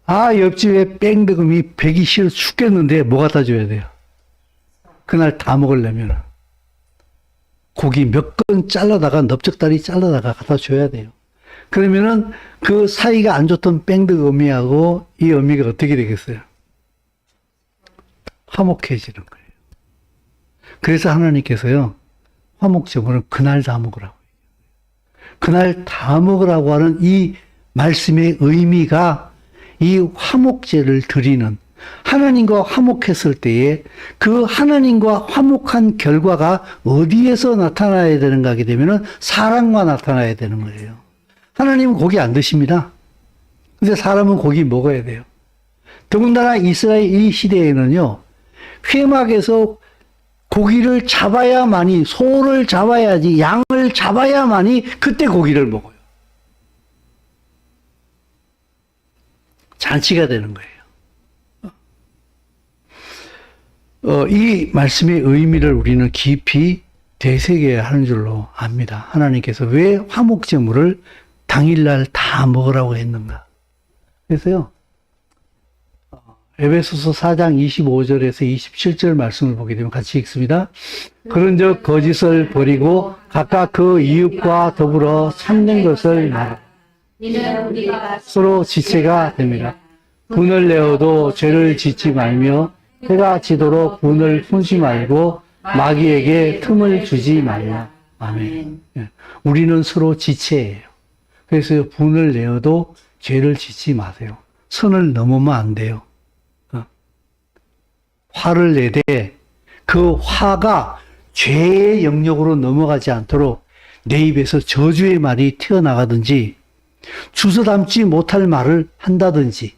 옆집에 뺑덕음이 배기 싫어 죽겠는데 뭐 갖다 줘야 돼요? 그날 다 먹으려면 고기 몇 건 잘라다가 넓적다리 잘라다가 갖다 줘야 돼요. 그러면은 그 사이가 안 좋던 뺑덕어미하고 이 어미가 어떻게 되겠어요? 화목해지는 거예요. 그래서 하나님께서요, 화목제물은 그날 다 먹으라고. 그날 다 먹으라고 하는 이 말씀의 의미가 이 화목제를 드리는, 하나님과 화목했을 때에 그 하나님과 화목한 결과가 어디에서 나타나야 되는가 하게 되면은 사랑과 나타나야 되는 거예요. 하나님은 고기 안 드십니다. 근데 사람은 고기 먹어야 돼요. 더군다나 이스라엘 이 시대에는요, 회막에서 고기를 잡아야만이, 소를 잡아야지, 양을 잡아야만이 그때 고기를 먹어요. 잔치가 되는 거예요. 이 말씀의 의미를 우리는 깊이 되새겨야 하는 줄로 압니다. 하나님께서 왜 화목제물을 당일날 다 먹으라고 했는가. 그래서요, 에베소서 4장 25절에서 27절 말씀을 보게 되면 같이 읽습니다. 그런즉 거짓을 버리고 각각 그 이웃과 더불어 참된 것을 말하라. 이는 우리가 서로 지체가 됩니다. 분을 내어도 죄를 짓지 말며 해가 지도록 분을 품지 말고 마귀에게 틈을 주지 말라. 아멘. 우리는 서로 지체예요. 그래서 분을 내어도 죄를 짓지 마세요. 선을 넘으면 안 돼요. 화를 내되 그 화가 죄의 영역으로 넘어가지 않도록 내 입에서 저주의 말이 튀어나가든지 주워 담지 못할 말을 한다든지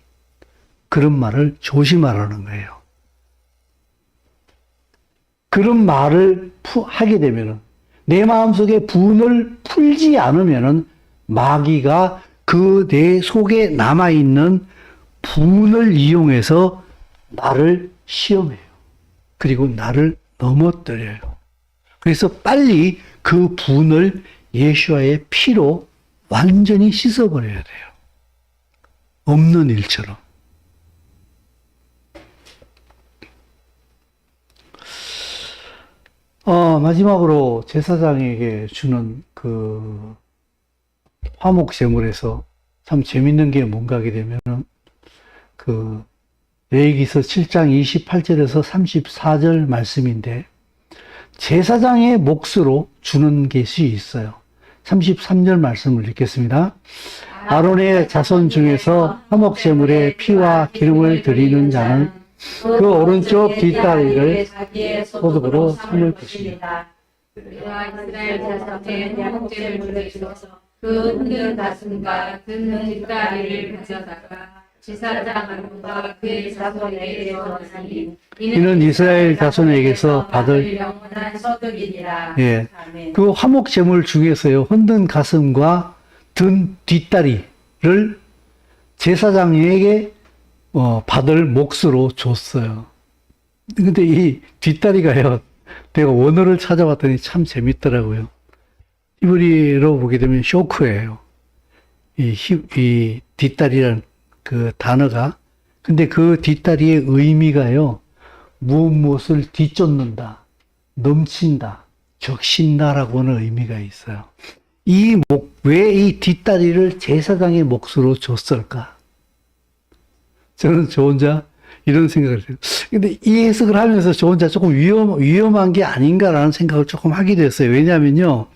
그런 말을 조심하라는 거예요. 그런 말을 하게 되면은 내 마음속에 분을 풀지 않으면은 마귀가 그 내 속에 남아있는 분을 이용해서 나를 시험해요. 그리고 나를 넘어뜨려요. 그래서 빨리 그 분을 예수와의 피로 완전히 씻어버려야 돼요. 없는 일처럼. 마지막으로 제사장에게 주는 그 화목제물에서 참 재밌는 게 뭔가 하게 되면은 그 레위기서 7장 28절에서 34절 말씀인데 제사장의 몫으로 주는 것이 있어요. 33절 말씀을 읽겠습니다. 아론의 자손 중에서 화목제물에 피와 기름을 드리는 자는 그 오른쪽 뒷다리를 자기의 소득으로 삼을 것입니다. 그와 이스라엘 자손의 화목제물을 주어서 그 흔든 가슴과 듣는 뒷다리를 가져다가 제사장 아론과 그의 자손에게 주었으니 이는 이스라엘 자손에게서 받을 영원한 소득이니라. 예. 아멘. 그 화목제물 중에서요, 흔든 가슴과 든 뒷다리를 제사장에게 받을 몫으로 줬어요. 근데 이 뒷다리가요, 내가 원어를 찾아봤더니 참 재밌더라고요. 히브리로 보게 되면 쇼크예요. 이 뒷다리라는 그 단어가. 근데 그 뒷다리의 의미가요, 무엇을 뒤쫓는다, 넘친다, 적신다라고 하는 의미가 있어요. 왜 이 뒷다리를 제사장의 몫으로 줬을까? 저는 저 혼자 이런 생각을 해요. 근데 이 해석을 하면서 저 혼자 조금 위험한 게 아닌가라는 생각을 조금 하게 됐어요. 왜냐면요,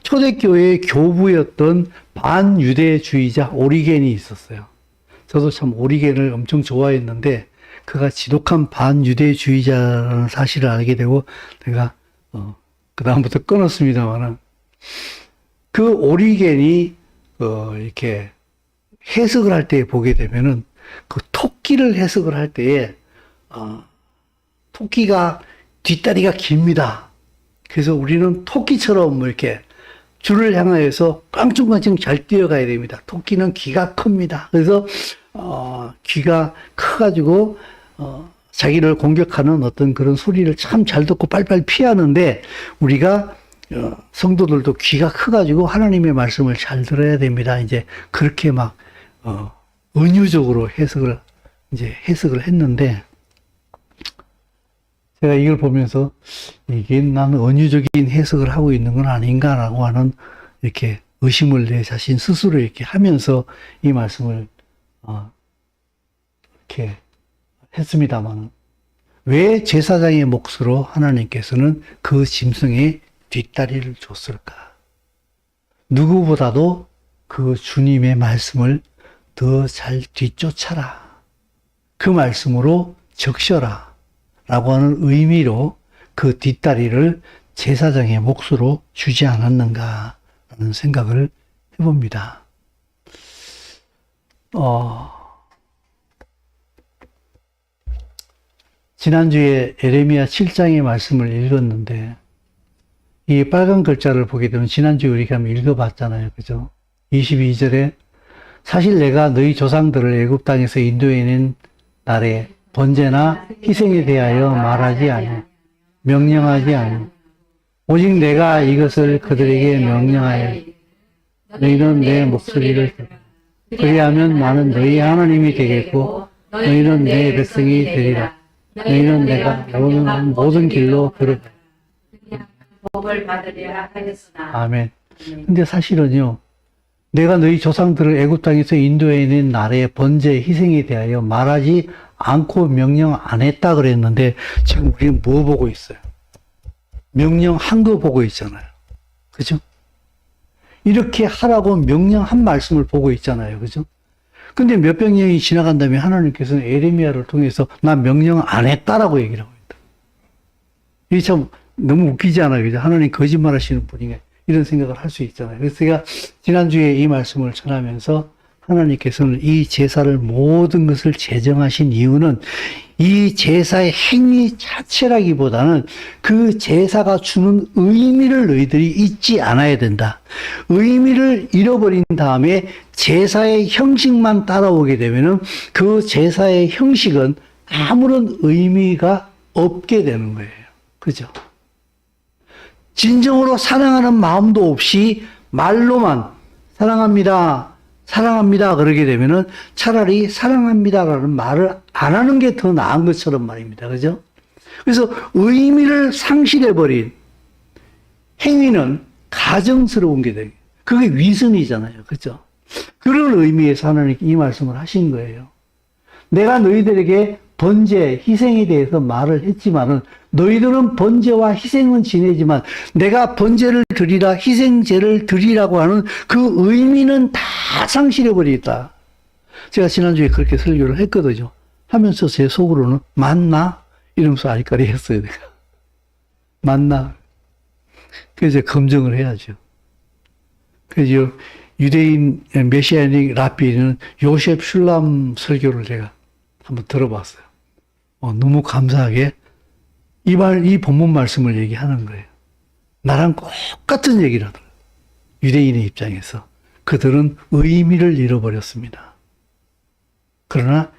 초대교회의 교부였던 반유대주의자 오리겐이 있었어요. 저도 참 오리겐을 엄청 좋아했는데, 그가 지독한 반유대주의자라는 사실을 알게 되고, 내가, 그다음부터 끊었습니다만은, 그 오리겐이, 이렇게 해석을 할 때 보게 되면은, 그 토끼를 해석을 할 때에, 토끼가 뒷다리가 깁니다. 그래서 우리는 토끼처럼 뭐 이렇게 줄을 향하여서 깡충깡충 잘 뛰어가야 됩니다. 토끼는 귀가 큽니다. 그래서, 귀가 커가지고, 자기를 공격하는 어떤 그런 소리를 참 잘 듣고 빨리빨리 피하는데, 우리가 성도들도 귀가 커가지고 하나님의 말씀을 잘 들어야 됩니다. 이제 그렇게 막 은유적으로 해석을 했는데, 제가 이걸 보면서 이게 나는 은유적인 해석을 하고 있는 건 아닌가라고 하는 이렇게 의심을 내 자신 스스로 이렇게 하면서 이 말씀을 이렇게 했습니다만, 왜 제사장의 몫으로 하나님께서는 그 짐승의 뒷다리를 줬을까? 누구보다도 그 주님의 말씀을 더 잘 뒤쫓아라, 그 말씀으로 적셔라 라고 하는 의미로 그 뒷다리를 제사장의 몫으로 주지 않았는가 라는 생각을 해봅니다. 지난주에 에레미야 7장의 말씀을 읽었는데, 이 빨간 글자를 보게 되면 지난주에 우리가 한번 읽어봤잖아요. 그죠? 22절에 사실 내가 너희 조상들을 애굽 땅에서 인도해낸 날에 번제나 희생에 대하여 말하지 아니, 명령하지 아니, 오직 내가 이것을 그들에게 명령하여 너희는 내 목소리를 들으라. 그리하면 나는 너희 하나님이 되겠고 너희는 내 백성이 되리라. 너희는 내가 명령한 모든 길로 걸으라. 복을 받으리라 하였으나. 아멘. 근데 사실은요, 내가 너희 조상들을 애굽 땅에서 인도해낸 날의 번제 희생에 대하여 말하지 않고 명령 안 했다 그랬는데, 지금 우리는 뭐 보고 있어요? 명령한 거 보고 있잖아요. 그죠? 이렇게 하라고 명령한 말씀을 보고 있잖아요. 그죠? 근데 몇백 년이 지나간 다음에 하나님께서는 에레미야를 통해서 나 명령 안 했다라고 얘기를 하고 있다. 이게 참 너무 웃기지 않아요? 그죠? 하나님 거짓말 하시는 분인가? 이런 생각을 할 수 있잖아요. 그래서 제가 지난주에 이 말씀을 전하면서 하나님께서는 이 제사를 모든 것을 제정하신 이유는 이 제사의 행위 자체라기보다는 그 제사가 주는 의미를 너희들이 잊지 않아야 된다. 의미를 잃어버린 다음에 제사의 형식만 따라오게 되면은 그 제사의 형식은 아무런 의미가 없게 되는 거예요. 그죠? 진정으로 사랑하는 마음도 없이 말로만 사랑합니다, 사랑합니다 그러게 되면은 차라리 사랑합니다라는 말을 안 하는 게 더 나은 것처럼 말입니다. 그죠? 그래서 의미를 상실해버린 행위는 가정스러운 게 되게, 그게 위선이잖아요. 그죠? 그런 의미에서 하나님께 이 말씀을 하신 거예요. 내가 너희들에게 번제, 희생에 대해서 말을 했지만은 너희들은 번제와 희생은 지내지만 내가 번제를 드리라, 희생제를 드리라고 하는 그 의미는 다 상실해 버리겠다. 제가 지난주에 그렇게 설교를 했거든요. 하면서 제 속으로는 맞나? 이러면서 알까리 했어요, 내가. 맞나? 그래서 검증을 해야죠. 그래서 유대인 메시아닉 라비는 요셉 슐람 설교를 제가 한번 들어봤어요. 너무 감사하게 이 본문 말씀을 얘기하는 거예요. 나랑 똑같은 얘기를 하더라고요. 유대인의 입장에서 그들은 의미를 잃어버렸습니다. 그러나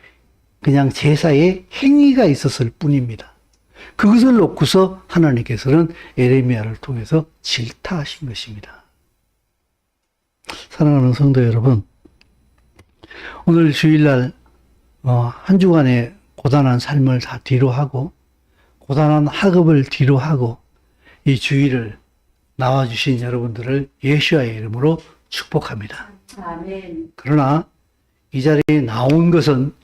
그냥 제사에 행위가 있었을 뿐입니다. 그것을 놓고서 하나님께서는 에레미야를 통해서 질타하신 것입니다. 사랑하는 성도 여러분, 오늘 주일날 한 주간의 고단한 삶을 다 뒤로 하고 고단한 학업을 뒤로 하고 이 주일을 나와주신 여러분들을 예수와의 이름으로 축복합니다. 아멘. 그러나 이 자리에 나온 것은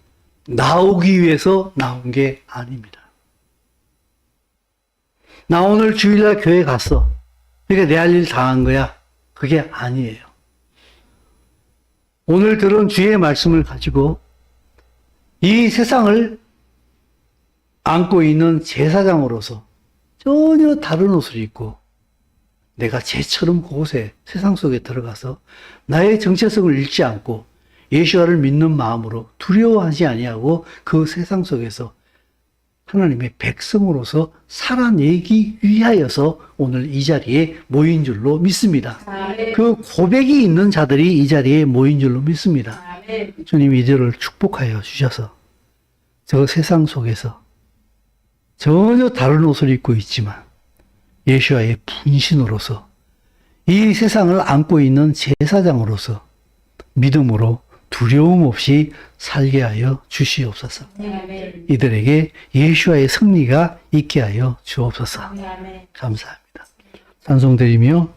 나오기 위해서 나온 게 아닙니다. 나 오늘 주일날 교회 갔어. 그러니까 내 할 일 다 한 거야. 그게 아니에요. 오늘 들은 주의 말씀을 가지고 이 세상을 안고 있는 제사장으로서 전혀 다른 옷을 입고 내가 쟤처럼 그곳에 세상 속에 들어가서 나의 정체성을 잃지 않고 예수와를 믿는 마음으로 두려워하지 아니하고 그 세상 속에서 하나님의 백성으로서 살아내기 위하여서 오늘 이 자리에 모인 줄로 믿습니다. 아멘. 그 고백이 있는 자들이 이 자리에 모인 줄로 믿습니다. 아멘. 주님 이들을 축복하여 주셔서 저 세상 속에서 전혀 다른 옷을 입고 있지만 예수와의 분신으로서 이 세상을 안고 있는 제사장으로서 믿음으로 두려움 없이 살게 하여 주시옵소서. 아멘. 이들에게 예수와의 승리가 있게 하여 주옵소서. 아멘. 감사합니다. 찬송드리며